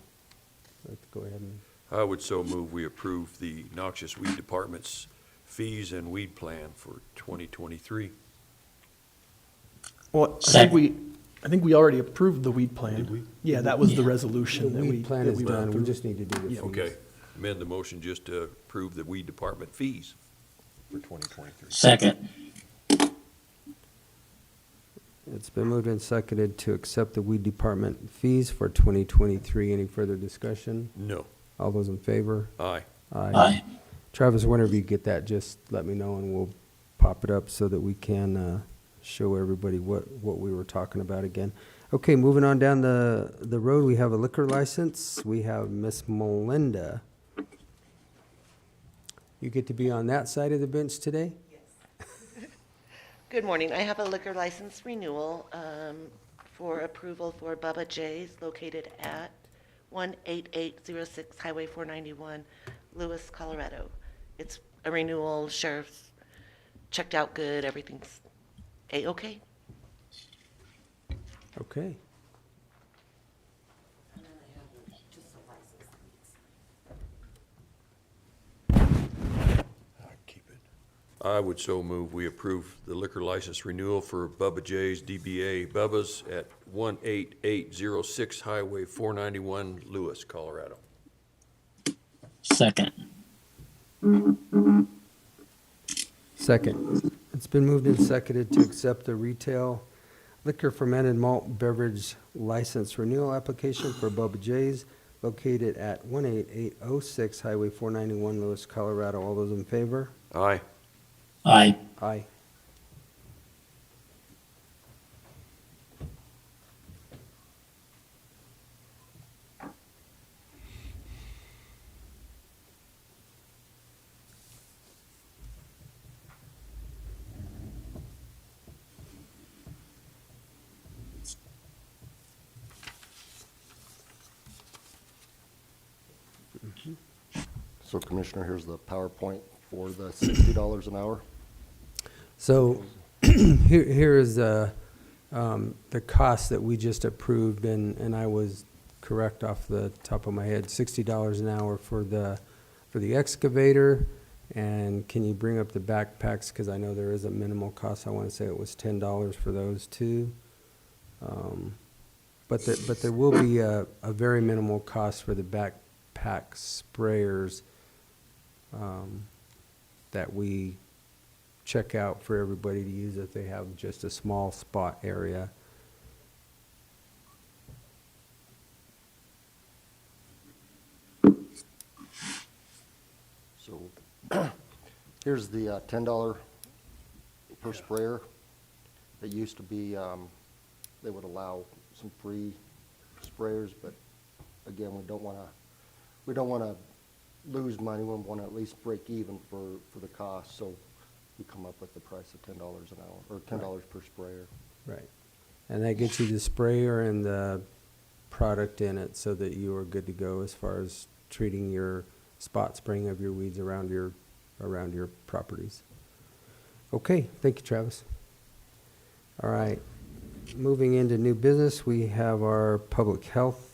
let's go ahead and, I would so move we approve the noxious weed department's fees and weed plan for 2023. Well, Second. I think we already approved the weed plan. Did we? Yeah, that was the the resolution that we. weed plan that is we went done, we through. just need to do the fees. Okay, amend the motion just to approve the weed department fees for 2023. Second. It's been moved and seconded to accept the weed department fees for 2023. Any further discussion? No. All those in favor? Aye. Aye. Travis, whenever you get that, just let me know and we'll pop it up so that we can show everybody what we were talking about again. Okay, moving on down the road, we have a liquor license. We have Miss Melinda. You get to be on that side of the bench today? Good morning. I have a liquor license renewal for approval for Bubba J's located at 18806 Highway 491, Lewis, Colorado. It's a renewal. Sheriff's checked out good. Everything's A-okay. Okay. And then I have just a license. Keep it. I would so move we approve the liquor license renewal for Bubba J's DBA Bubba's at 18806 Highway 491, Lewis, Colorado. Second. Second. It's been moved and seconded to accept the retail liquor fermented malt beverage license renewal application for Bubba J's located at 18806 Highway 491, Lewis, Colorado. All those in favor? Aye. Aye. Aye. So Commissioner, here's the PowerPoint for the $60 an hour. So here is the cost that we just approved, and I was correct off the top of my head, $60 an hour for the excavator. And can you bring up the backpacks, because I know there is a minimal cost. I want to say it was $10 for those two. But there will be a very minimal cost for the backpack sprayers that we check out for everybody to use if they have just a small spot area. So here's the $10 per sprayer. It used to be, they would allow some free sprayers, but again, we don't wanna lose money. We wanna at least break even for the cost, so we come up with the price of $10 an hour, or $10 per sprayer. Right. And that gets you the sprayer and the product in it so that you are good to go as far as treating your spot spraying of your weeds around your properties. Okay, thank you, Travis. All right, moving into new business, we have our public health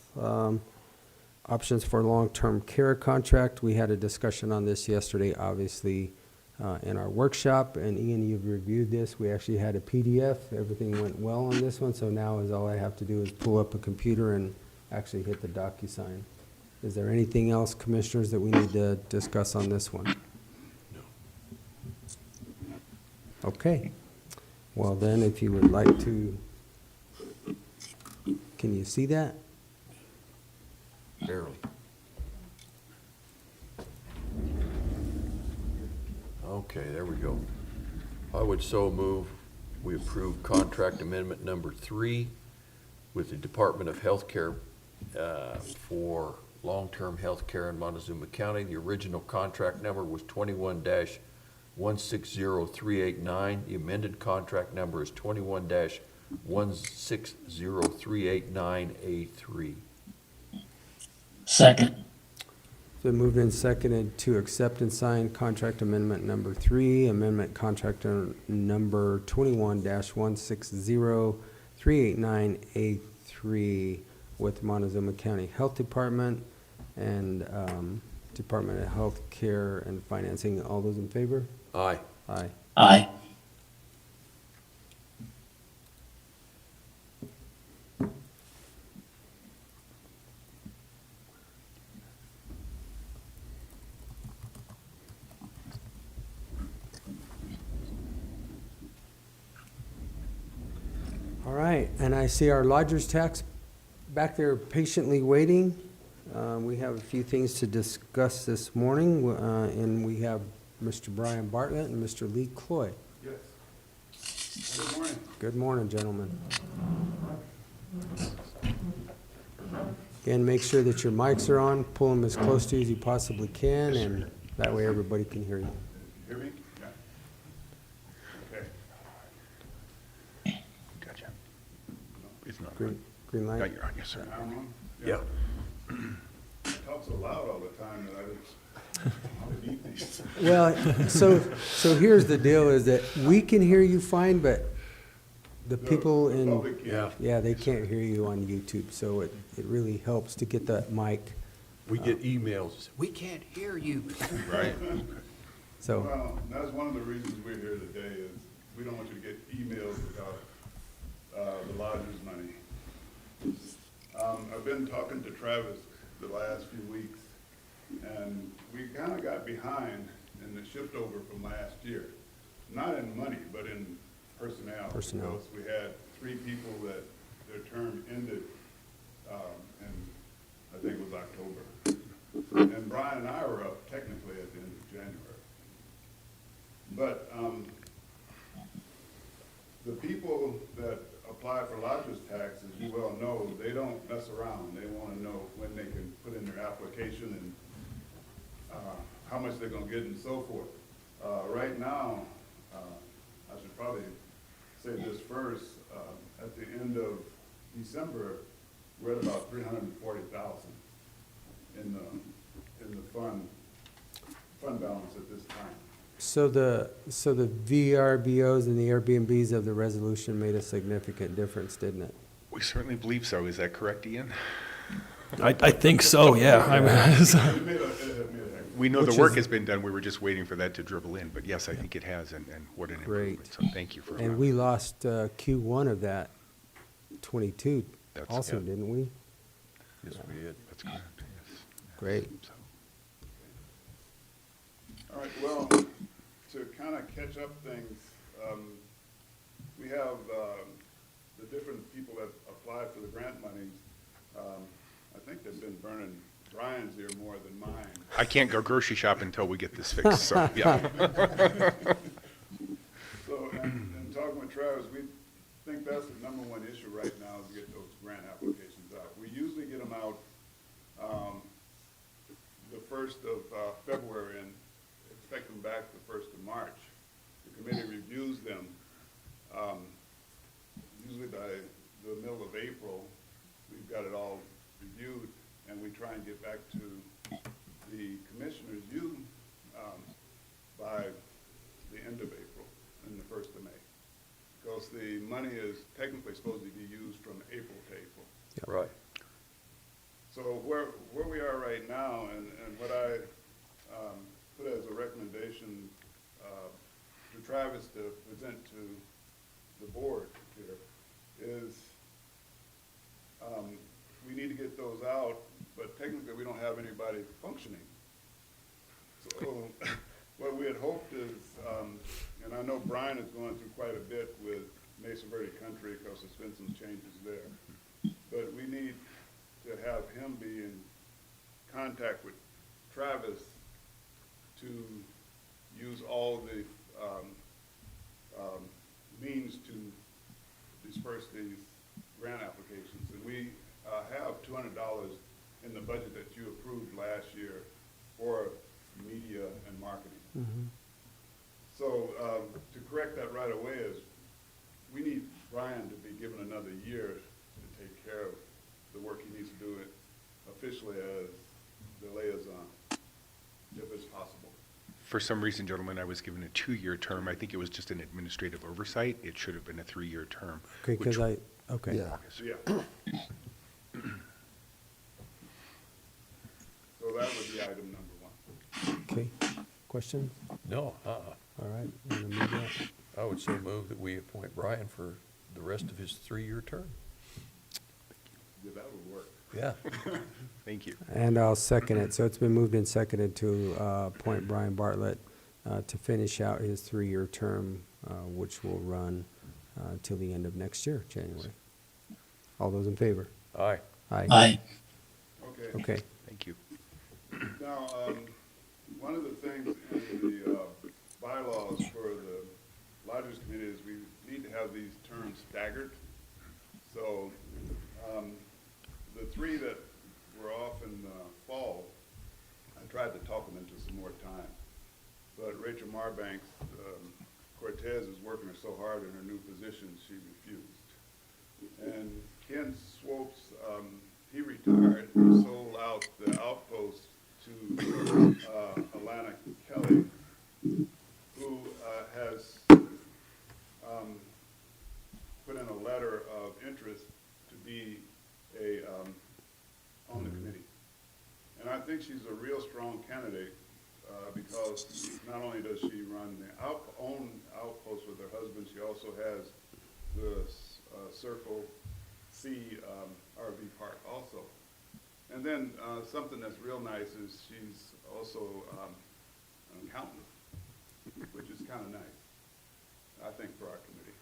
options for long-term care contract. We had a discussion on this yesterday, obviously, in our workshop, and Ian, you've reviewed this. We actually had a PDF. Everything went well on this one, so now is all I have to do is pull up a computer and actually hit the DocuSign. Is there anything else, commissioners, that we need to discuss on this one? No. Okay. Well, then, if you would like to, can you see that? Barely. Okay, there we go. I would so move, we approve contract amendment number 3 with the Department of Healthcare for long-term health care in Montezuma County. The original contract number was 21-160389. The amended contract number is 21-160389A3. Second. Been moved and seconded to accept and sign contract amendment number 3, amendment contract number 21-160389A3 with Montezuma County Health Department and Department of Health Care and Financing. All those in favor? Aye. Aye. Aye. All right, and I see our lodger's tax back there patiently waiting. We have a few things to discuss this morning, and we have Mr. Brian Bartlett and Mr. Lee Cloy. Yes. Good morning. Good morning, gentlemen. Again, make sure that your mics are on, pull them as close to you as you possibly can, and that way everybody can hear you. Hear me? Yeah. Okay. Gotcha. It's not. Green light? Got you on, yes, sir. Now I'm on? Yeah. I talk so loud all the time that I just, I need these. Well, so here's the deal, is that we can hear you fine, but the people The in, public, yeah. yeah, they can't hear you on YouTube, so it really helps to get that mic. We get emails, we can't hear you. Right. So, Well, that's one of the reasons we're here today is we don't want you to get emails about the lodger's money. I've been talking to Travis the last few weeks, and we kind of got behind in the shift over from last year. Not in money, but in personnel. Personnel. Because we had 3 people that their term ended, and I think it was October. And Brian and I were up technically at the end of January. But the people that apply for lodger's tax, as you well know, they don't mess around. They want to know when they can put in their application and how much they're going to get and so forth. Right now, I should probably say this first, at the end of December, we're at about 340,000 in the fund balance at this time. so the VRBOs and the Airbnbs of the resolution made a significant difference, didn't it? We certainly believe so. Is that correct, Ian? I think so, yeah. It made a heck We know Which the work is- has been done. We were just waiting for that to dribble in. But yes, I think it has, and what an Great. improvement. So thank you for And we lost Q1 of that 22 That's- also, yeah. didn't we? Yes, we did. That's correct, yes. Great. So, All right, well, to kind of catch up things, we have the different people that apply for the grant monies. I think they've been burning Brian's ear more than mine. I can't go grocery shop until we get this fixed, so, yeah. So, and talking with Travis, we think that's the #1 issue right now is to get those grant applications out. We we usually get them out, the 1st of February and expect them back the 1st of March. The committee reviews them, usually by the middle of April. We've got it all reviewed, and we try and get back to the commissioners, by the end of April and the 1st of May. Because the money is technically supposed to be used from April to April. Right. So where we are right now, and what I put as a recommendation to Travis to present to the board here is we need to get those out, but technically we don't have anybody functioning. So what we had hoped is, and I know Brian is going through quite a bit with Mesa Verde Country because there's been some changes there, but we need to have him be in contact with Travis to use all the means to disperse these grant applications. And we have $200 in the budget that you approved last year for media and marketing. So to correct that right away is we need Brian to be given another year to take care of the work he needs to do it officially as the liaison, if it's possible. For some reason, gentlemen, I was given a 2-year term. I think it was just an administrative oversight. It should have been a 3-year term. Okay, which- because okay. Yeah. Yeah. So that would be item number 1. Okay, questions? No, All right, I'm gonna move that. I would so move that we appoint Brian for the rest of his 3-year term. Yeah, that would work. Yeah. Thank you. And I'll second it. So it's been moved and seconded to appoint Brian Bartlett to finish out his 3-year term, which will run till the end of next year, January. All those in favor? Aye. Aye. Okay. Okay. Thank you. Now, one of the things in the bylaws for the Lodgers Committee is we need to have these terms staggered. So the 3 that were off in the fall, I tried to talk them into some more time. But Rachel Marbanks, Cortez is working her so hard in her new position, she refused. And Ken Swopes, he retired, he sold out the outpost to Alana Kelly, who has put in a letter of interest to be on the committee. And I think she's a real strong candidate because not only does she run the own outpost with her husband, she also has the Circle C RV park also. And then something that's real nice is she's also an accountant, which is kind of nice, I think, for our committee.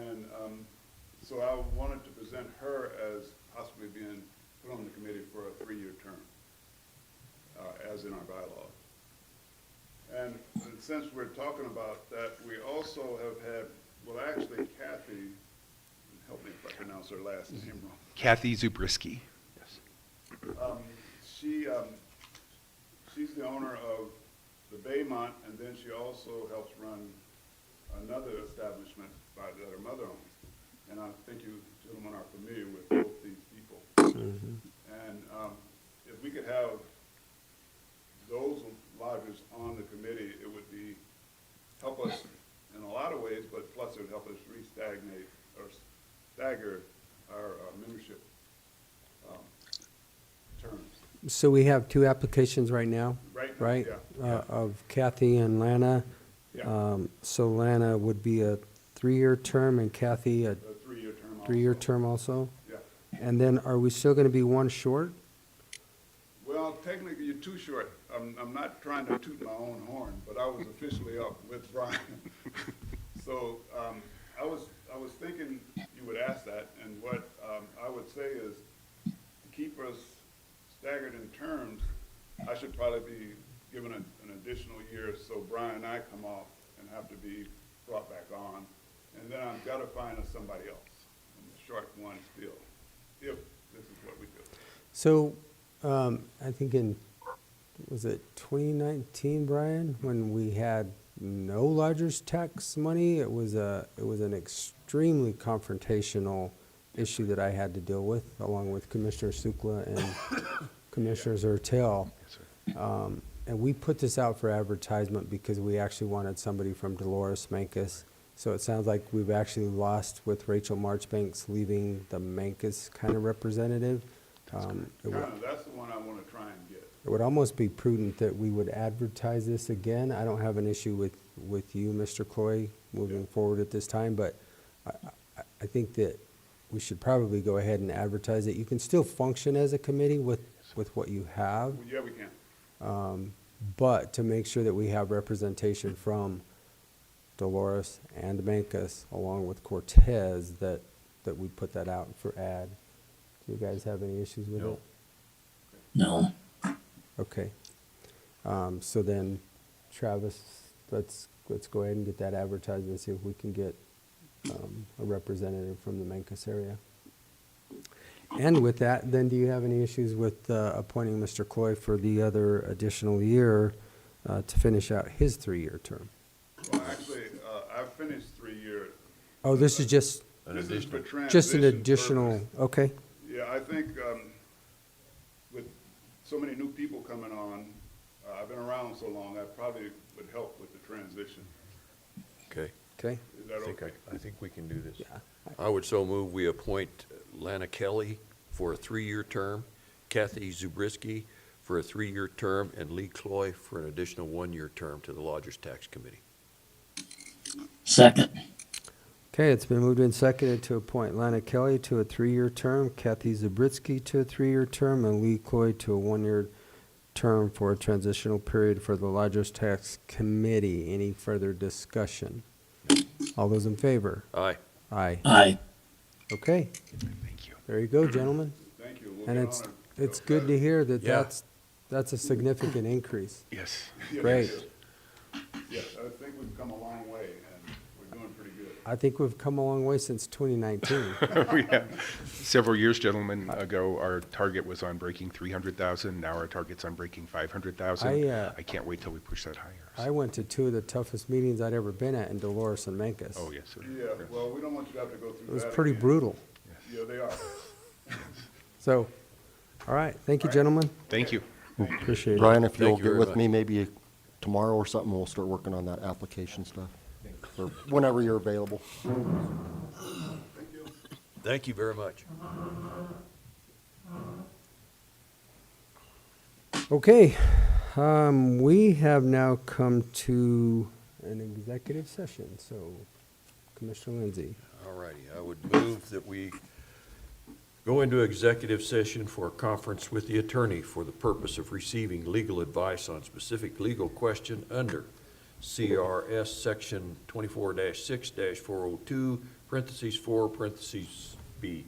And so I wanted to present her as possibly being put on the committee for a 3-year term, as in our bylaws. And since we're talking about that, we also have had, well, actually Kathy, help me if I pronounce her last name wrong. Kathy Zabriskie. Yes. She's the owner of the Baymont, and then she also helps run another establishment that her mother owns. And I think you gentlemen are familiar with both these people. And if we could have those lodgers on the committee, it would be help us in a lot of ways, but plus it would help us re-stagnate or stagger our membership terms. So we have 2 applications right now, Right now, right? yeah. Of Kathy and Lana. Yeah. So Lana would be a 3-year term and Kathy a A 3-year term also. 3-year term also? Yeah. And then are we still going to be 1 short? Well, technically, you're too short. I'm not trying to toot my own horn, but I was officially up with Brian. So I was thinking you would ask that, and what I would say is to keep us staggered in terms, I should probably be given an additional year so Brian and I come off and have to be brought back on. And then I've got to find us somebody else. I'm short 1 still, if this is So, I think was it 2019, Brian, when we had no lodgers tax money? It was an extremely confrontational issue that I had to deal with, along with Commissioner Sukla and Commissioner Zertel. And we put this out for advertisement because we actually wanted somebody from Dolores Mancos. So it sounds like we've actually lost with Rachel Marchbanks leaving the Mancos kind of representative. That's the one I want to try and get. It would almost be prudent that we would advertise this again. I don't have an issue with you, Mr. Cloy, moving forward at this time, but I think that we should probably go ahead and advertise it. You can still function as a committee with what you have. Yeah, we can. But to make sure that we have representation from Dolores and Mancos, along with Cortez, that we put that out for ad. Do you guys have any issues with it? No. Okay. So then, Travis, let's go ahead and get that advertised and see if we can get a representative from the Mancos area. And with that, then do you have any issues with appointing Mr. Cloy for the other additional year to finish out his 3-year term? Well, actually, I've finished 3 years. Oh, this is just, This is for just an transition additional, purpose. okay. Yeah, I think with so many new people coming on, I've been around so long, I probably would help with the transition. Okay. Okay. Is that okay? I think we can do this. Yeah. I would so move we appoint Lana Kelly for a 3-year term, Kathy Zabriskie for a 3-year term, and Lee Cloy for an additional 1-year term to the Lodgers Tax Committee. Second. Okay, it's been moved and seconded to appoint Lana Kelly to a 3-year term, Kathy Zabriskie to a 3-year term, and Lee Cloy to a 1-year term for a transitional period for the Lodgers Tax Committee. Any further discussion? All those in favor? Aye. Aye. Aye. Okay, Thank you. there you go, gentlemen. Thank you. We'll And get it's, on it. it's good to hear that Yeah. that's a significant increase. Yes. Yes, Great. Yes, I think we've come a long way, and we're doing pretty good. I think we've come a long way since 2019. We have. Several years, gentlemen, ago, our target was on breaking 300,000. Now our target's on breaking 500,000. I can't wait till we push that higher. I went to 2 of the toughest meetings I'd ever been at in Dolores and Mancos. Oh, yes, sir. Yeah, well, we don't want you to have to go through that. It was pretty again. brutal. Yeah, they are. So, all right, thank you, gentlemen. Thank you. Appreciate it. Brian, if Thank you'll you get very with much. me maybe tomorrow or something, we'll start working on that application stuff. Or whenever you're available. Thank you very much. Okay, we have now come to an executive session, so Commissioner Lindsay. All righty, I would move that we go into executive session for a conference with the attorney for the purpose of receiving legal advice on specific legal question under CRS Section 24-6-402, parentheses 4, parentheses B.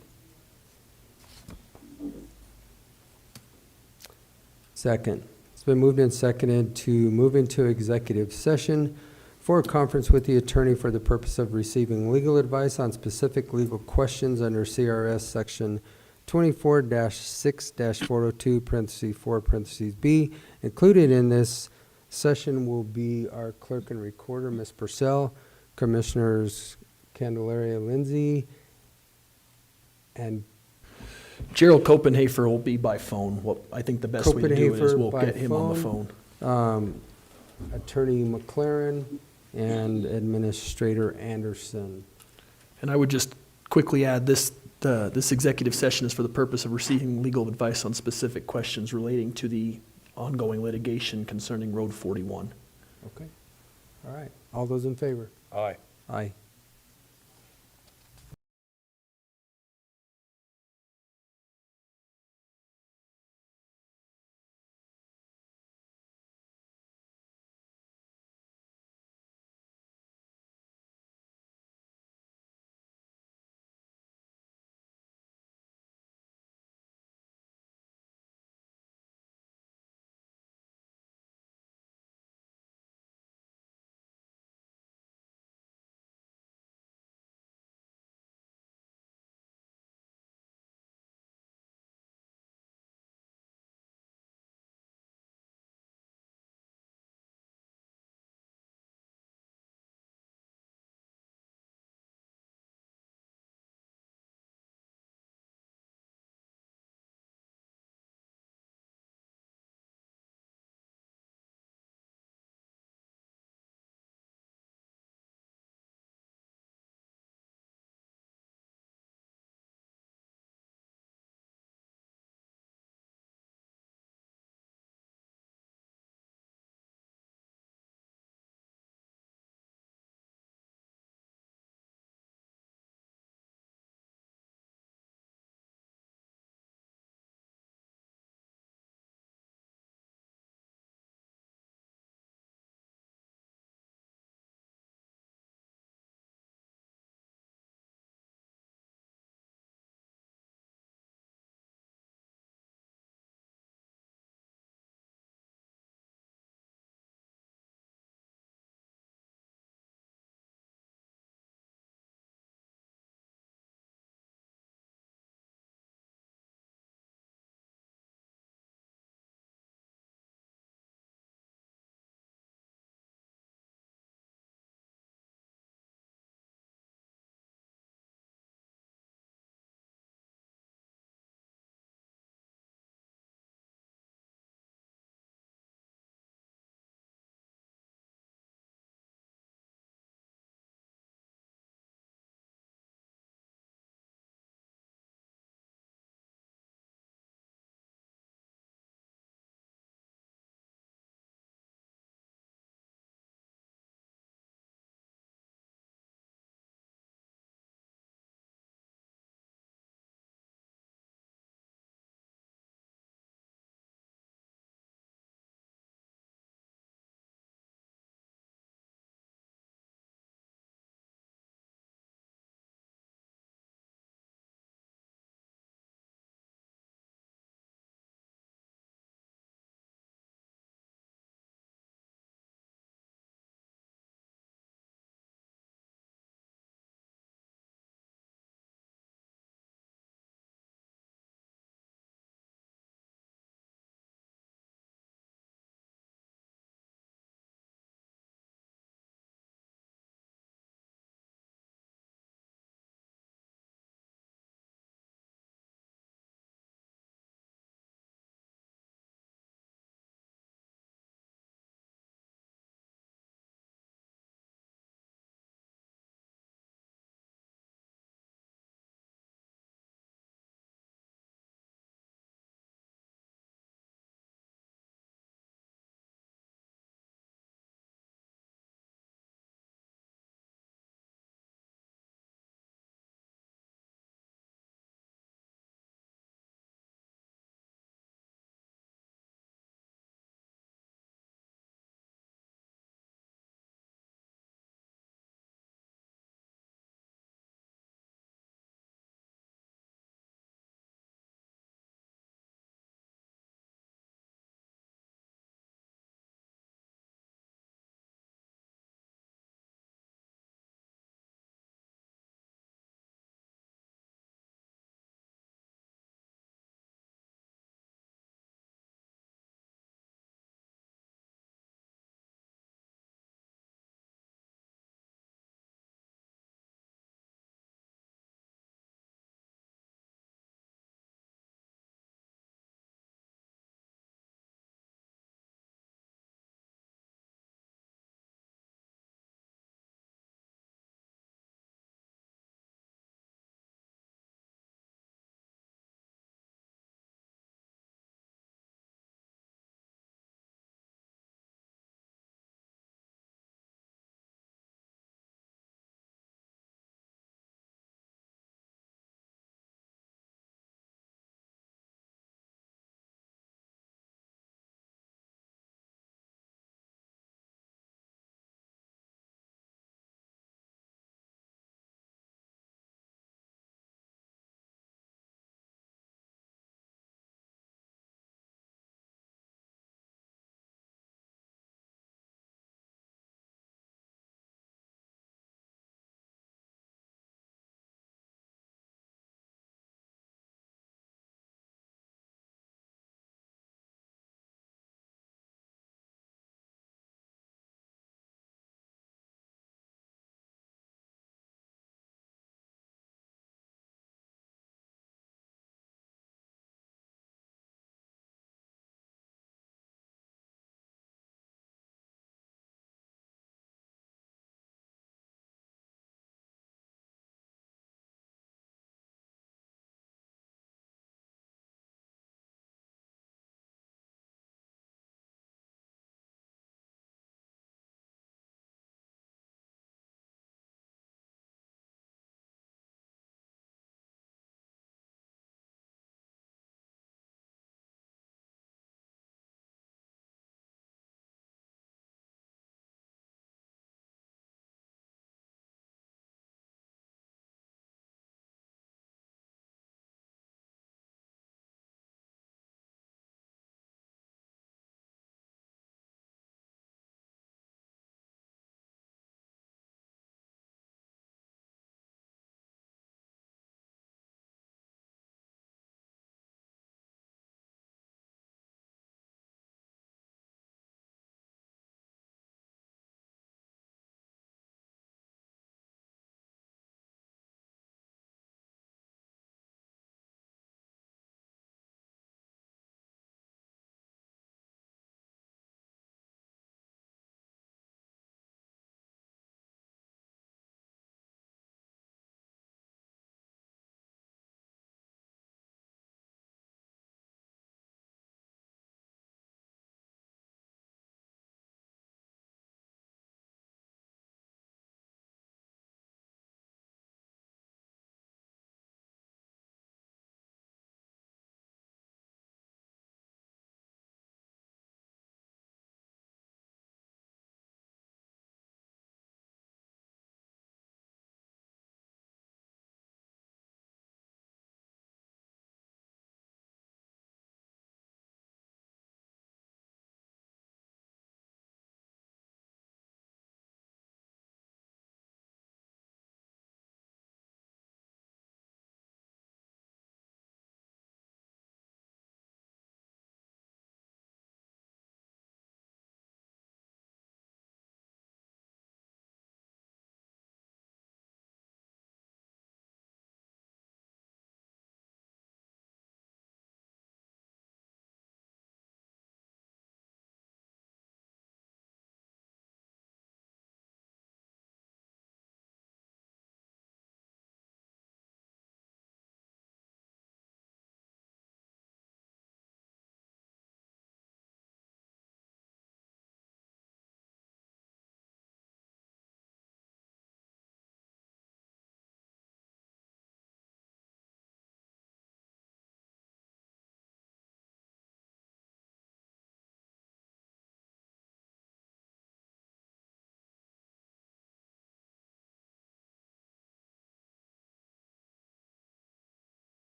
Second. It's been moved and seconded to move into executive session for a conference with the attorney for the purpose of receiving legal advice on specific legal questions under CRS Section 24-6-402, parentheses 4, parentheses B. Included in this session will be our clerk and recorder, Ms. Purcell, Commissioners Candelaria Lindsay, and Gerald Copenhafer will be by phone. What I think the best way to do it is we'll Copenhaver get him on the by phone. Attorney McLaren, and Administrator Anderson. And I would just quickly add this executive session is for the purpose of receiving legal advice on specific questions relating to the ongoing litigation concerning Road 41. Okay. All right. All those in favor? Aye. Aye.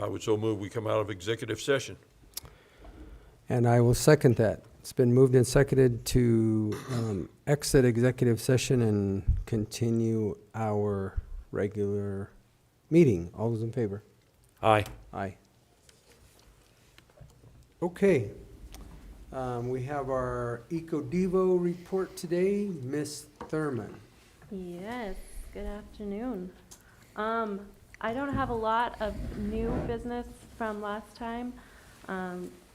I would so move we come out of executive session. And I will second that. It's been moved and seconded to exit executive session and continue our regular meeting. All those in favor? Aye. Aye. Okay. We have our EcoDevo report today. Ms. Thurman. Yes, good afternoon. I don't have a lot of new business from last time.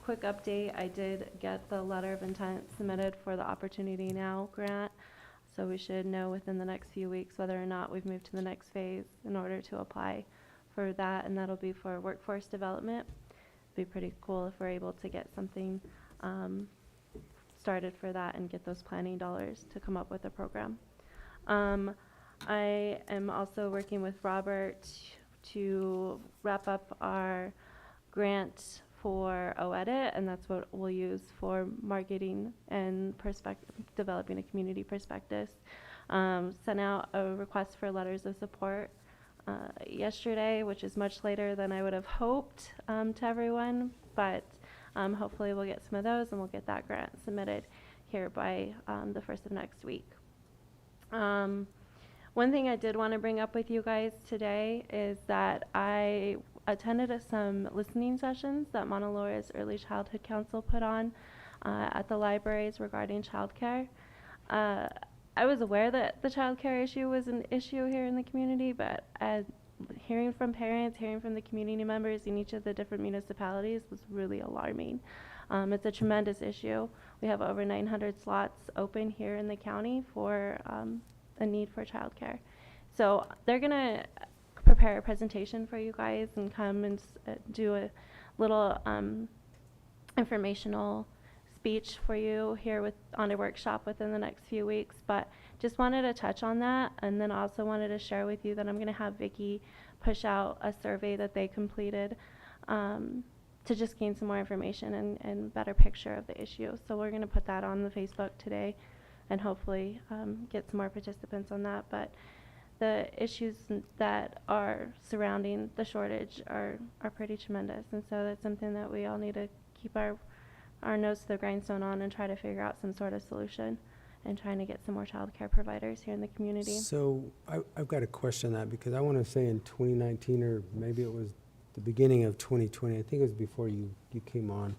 Quick update, I did get the letter of intent submitted for the Opportunity Now grant, so we should know within the next few weeks whether or not we've moved to the next phase in order to apply for that, and that'll be for workforce development. It'd be pretty cool if we're able to get something started for that and get those planning dollars to come up with a program. I am also working with Robert to wrap up our grant for OEdit, and that's what we'll use for marketing and developing a community prospectus. Sent out a request for letters of support yesterday, which is much later than I would have hoped to everyone, but hopefully we'll get some of those and we'll get that grant submitted here by the 1st of next week. One thing I did want to bring up with you guys today is that I attended some listening sessions that Mauna Loa's Early Childhood Council put on at the libraries regarding childcare. I was aware that the childcare issue was an issue here in the community, but hearing from parents, hearing from the community members in each of the different municipalities was really alarming. It's a tremendous issue. We have over 900 slots open here in the county for a need for childcare. So they're gonna prepare a presentation for you guys and come and do a little informational speech for you here on a workshop within the next few weeks, but just wanted to touch on that, and then also wanted to share with you that I'm gonna have Vicki push out a survey that they completed to just gain some more information and better picture of the issue. So we're gonna put that on the Facebook today and hopefully get some more participants on that. But the issues that are surrounding the shortage are pretty tremendous, and so that's something that we all need to keep our nose to the grindstone on and try to figure out some sort of solution and trying to get some more child care providers here in the community. So I've got a question on that, because I want to say in 2019, or maybe it was the beginning of 2020, I think it was before you came on,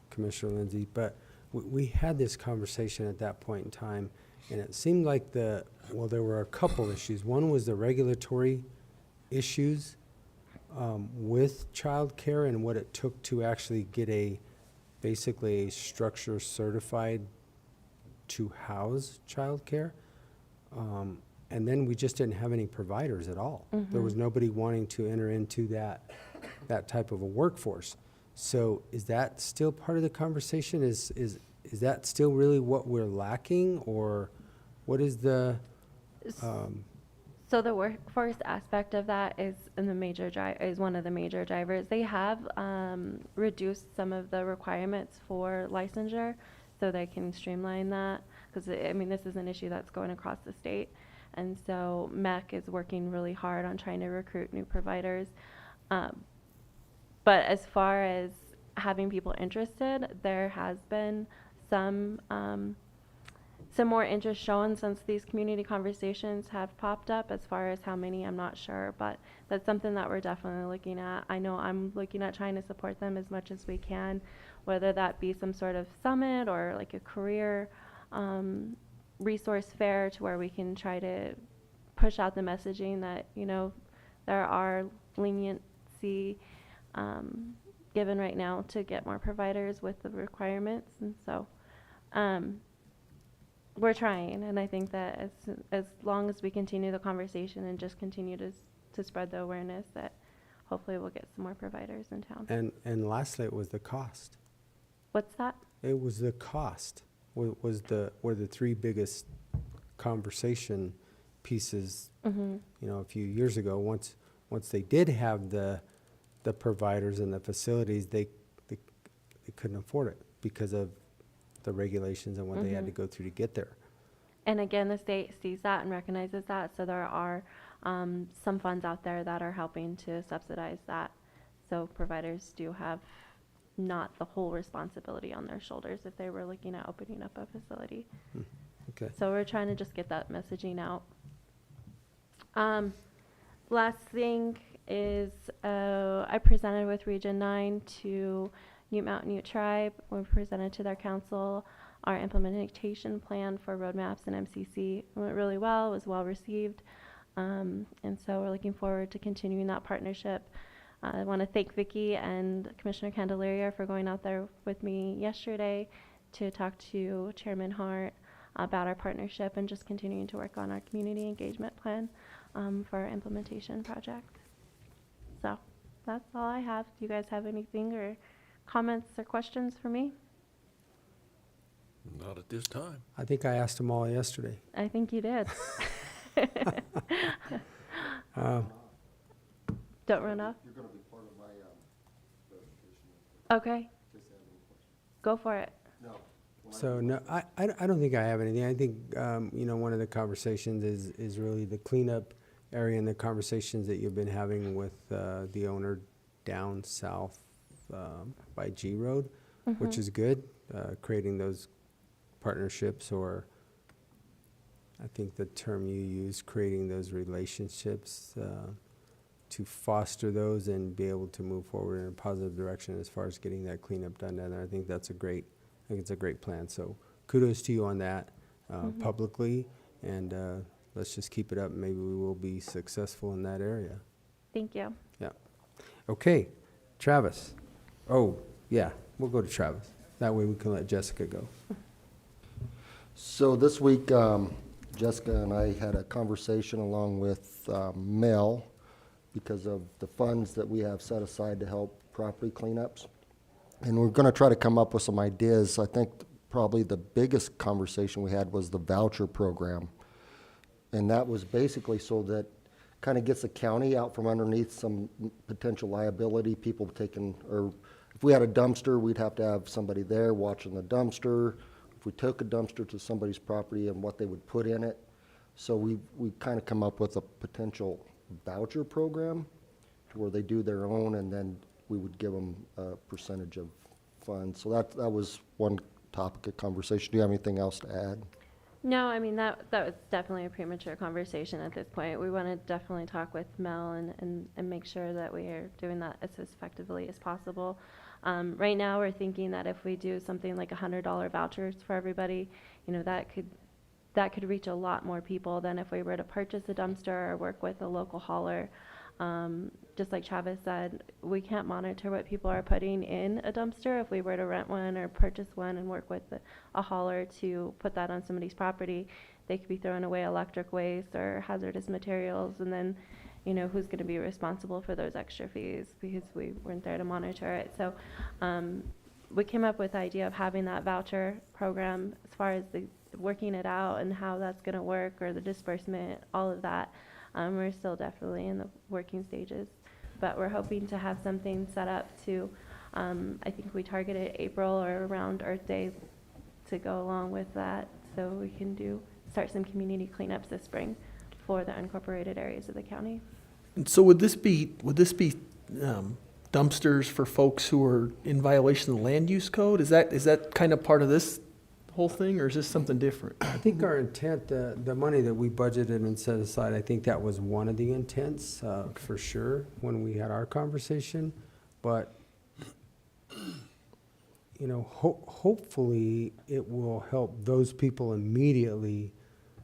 Commissioner Lindsay, but we had this conversation at that point in time, and it seemed like there were a couple issues. One was the regulatory issues with child care and what it took to actually get basically a structure certified to house child care. And then we just didn't have any providers at all. Mm-hmm. There was nobody wanting to enter into that type of a workforce. So is that still part of the conversation? Is that still really what we're lacking, or what is the? So the workforce aspect of that is one of the major drivers. They have reduced some of the requirements for licensure so they can streamline that, because I mean this is an issue that's going across the state, and so MEC is working really hard on trying to recruit new providers. But as far as having people interested, there has been some more interest shown since these community conversations have popped up. As far as how many, I'm not sure, but that's something that we're definitely looking at. I know I'm looking at trying to support them as much as we can, whether that be some sort of summit or like a career resource fair, to where we can try to push out the messaging that, you know, there are leniency given right now to get more providers with the requirements. And so we're trying, and I think that as long as we continue the conversation and just continue to spread the awareness, that hopefully we'll get some more providers in town. And lastly, it was the cost. What's that? It was the cost. Were the three biggest conversation pieces. Mm-hmm. You know, a few years ago, once they did have the providers and the facilities, they couldn't afford it because of the regulations and what they had to go through to get there. And again, the state sees that and recognizes that, so there are some funds out there that are helping to subsidize that. So providers do have not the whole responsibility on their shoulders if they were looking at opening up a facility. Okay. So we're trying to just get that messaging out. Last thing is I presented with Region 9 to Ute Mountain Ute Tribe. We presented to their council our implementation plan for roadmaps and MCC. It went really well. It was well received. And so we're looking forward to continuing that partnership. I want to thank Vicki and Commissioner Candelaria for going out there with me yesterday to talk to Chairman Hart about our partnership and just continuing to work on our community engagement plan for our implementation project. So that's all I have. Do you guys have anything or comments or questions for me? Not at this time. I think I asked them all yesterday. I think you did. Don't run off. You're gonna be part of my, presentation. Okay, In case they have any questions. go for it. No. So, no, I don't think I have anything. I think, you know, one of the conversations is really the cleanup area and the conversations that you've been having with the owner down south by G Road, which is good, creating those partnerships, or I think the term you use, creating those relationships to foster those and be able to move forward in a positive direction as far as getting that cleanup done. And I think that's it's a great plan. So kudos to you on that publicly, and let's just keep it up. Maybe we will be successful in that area. Thank you. Yeah. Okay, Travis. Oh, yeah, we'll go to Travis. That way we can let Jessica go. So this week, Jessica and I had a conversation along with Mel because of the funds that we have set aside to help property cleanups. And we're going to try to come up with some ideas. I think probably the biggest conversation we had was the voucher program. And that was basically so that kind of gets the county out from underneath some potential liability, people taking, or if we had a dumpster, we'd have to have somebody there watching the dumpster. If we took a dumpster to somebody's property and what they would put in it. So we kind of come up with a potential voucher program to where they do their own, and then we would give them a percentage of funds. So that was one topic of conversation. Do you have anything else to add? No, I mean, that was definitely a premature conversation at this point. We want to definitely talk with Mel and make sure that we are doing that as effectively as possible. Right now, we're thinking that if we do something like $100 vouchers for everybody, you know, that could reach a lot more people than if we were to purchase a dumpster or work with a local hauler. Just like Travis said, we can't monitor what people are putting in a dumpster. If we were to rent one or purchase one and work with a hauler to put that on somebody's property, they could be throwing away electric waste or hazardous materials, and then, you know, who's going to be responsible for those extra fees because we weren't there to monitor it. So we came up with the idea of having that voucher program as far as the working it out and how that's going to work, or the disbursement, all of that. We're still definitely in the working stages, but we're hoping to have something set up to, I think we targeted April or around Earth Day to go along with that, so we can start some community cleanups this spring for the unincorporated areas of the county. And so would this be dumpsters for folks who are in violation of the land use code? Is that kind of part of this whole thing, or is this something different? I think our intent, the money that we budgeted and set aside, I think that was one of the intents, for sure, when we had our conversation. But, you know, hopefully it will help those people immediately.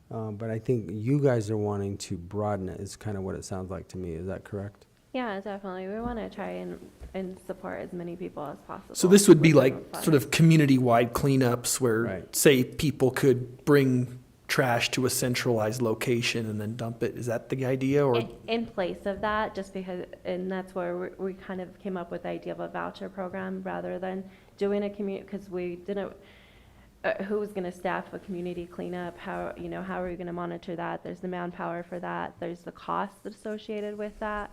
But I think you guys are wanting to broaden it, is kind of what it sounds like to me. Is that correct? Yeah, definitely. We want to try and support as many people as possible. So this would be with like those sort of community-wide cleanups where, Right. say, people could bring trash to a centralized location and then dump it. Is that the idea, or? In place of that, just because, and that's where we kind of came up with the idea of a voucher program rather than doing a community, because we didn't, who was going to staff a community cleanup? How are we going to monitor that? There's the manpower for that. There's the cost associated with that.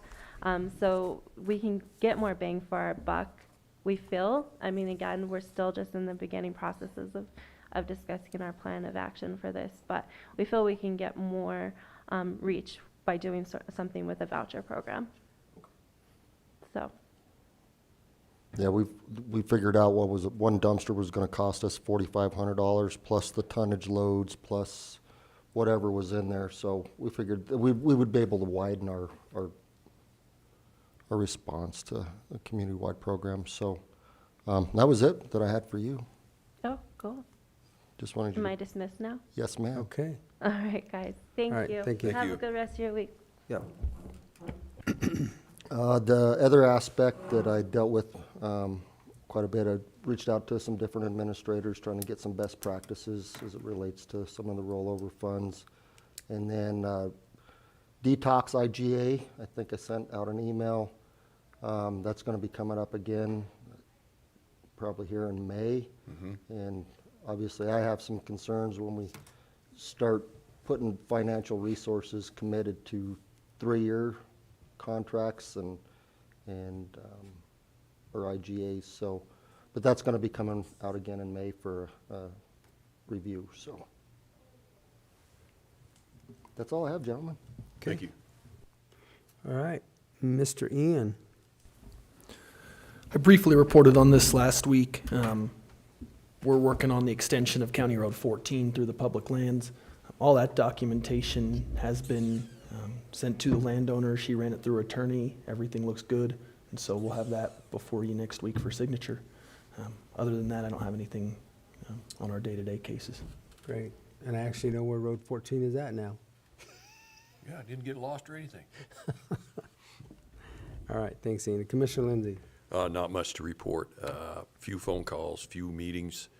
So we can get more bang for our buck, we feel. I mean, again, we're still just in the beginning processes of discussing our plan of action for this, but we feel we can get more reach by doing something with a voucher program. So, Yeah, we figured out what was, one dumpster was gonna cost us $4,500 plus the tonnage loads, plus whatever was in there. So we figured that we would be able to widen our response to a community-wide program. So, that was it that I had for you. oh, cool. Just wanted you Am to. I dismissed now? Yes, ma'am. Okay. All right, guys. Thank All right, you. thank you. Have Thank a you. good rest of your week. Yep. The other aspect that I dealt with quite a bit, I reached out to some different administrators trying to get some best practices as it relates to some of the rollover funds. And then Detox IGA, I think I sent out an email. That's going to be coming up again, probably here in May. And obviously, I have some concerns when we start putting financial resources committed to 3-year contracts and or IGAs. So, but that's going to be coming out again in May for review. So that's all I have, gentlemen. Thank you. All right, Mr. Ian. I briefly reported on this last week. We're working on the extension of County Road 14 through the public lands. All that documentation has been sent to the landowner. She ran it through her attorney. Everything looks good. And so we'll have that before you next week for signature. Other than that, I don't have anything on our day-to-day cases. Great. And I actually know where Road 14 is at now. Yeah, I didn't get lost or anything. All right, thanks, Ian. Commissioner Lindsay. Not much to report. Few phone calls, few meetings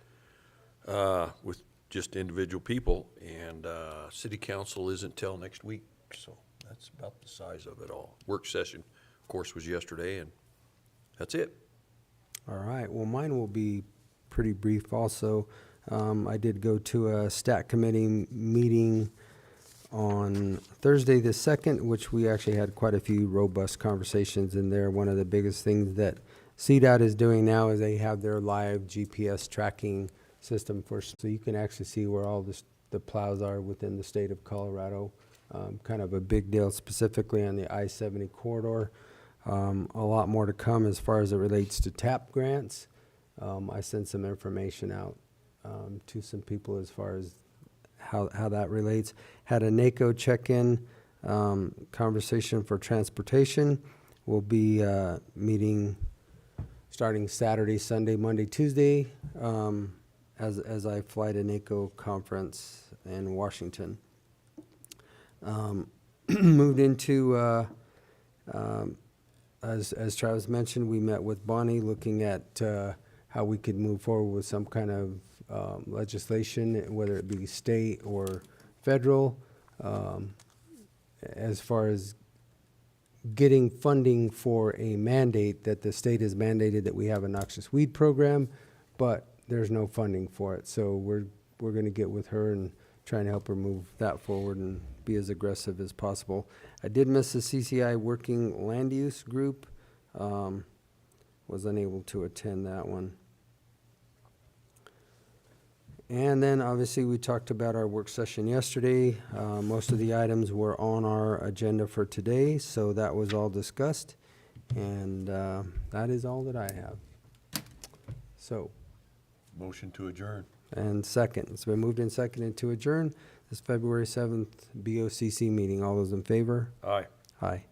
with just individual people, and city council isn't till next week, so that's about the size of it all. Work session, of course, was yesterday, and that's it. All right, well, mine will be pretty brief also. I did go to a stat committee meeting on Thursday the 2nd, which we actually had quite a few robust conversations in there. One of the biggest things that CDOT is doing now is they have their live GPS tracking system so you can actually see where all the plows are within the state of Colorado. Kind of a big deal specifically on the I-70 corridor. A lot more to come as far as it relates to TAP grants. I sent some information out to some people as far as how that relates. Had a NACO check-in conversation for transportation. We'll be meeting starting Saturday, Sunday, Monday, Tuesday as I fly to NACO conference in Washington. Moved into, as Travis mentioned, we met with Bonnie looking at how we could move forward with some kind of legislation, whether it be state or federal, as far as getting funding for a mandate that the state has mandated that we have a noxious weed program, but there's no funding for it. So we're going to get with her and try and help her move that forward and be as aggressive as possible. I did miss the CCI working land use group. Was unable to attend that one. And then obviously we talked about our work session yesterday. Most of the items were on our agenda for today, so that was all discussed. And that is all that I have. So. Motion to adjourn. And second, it's been moved and seconded to adjourn this February 7th BOCC meeting. All those in favor? Aye. Aye.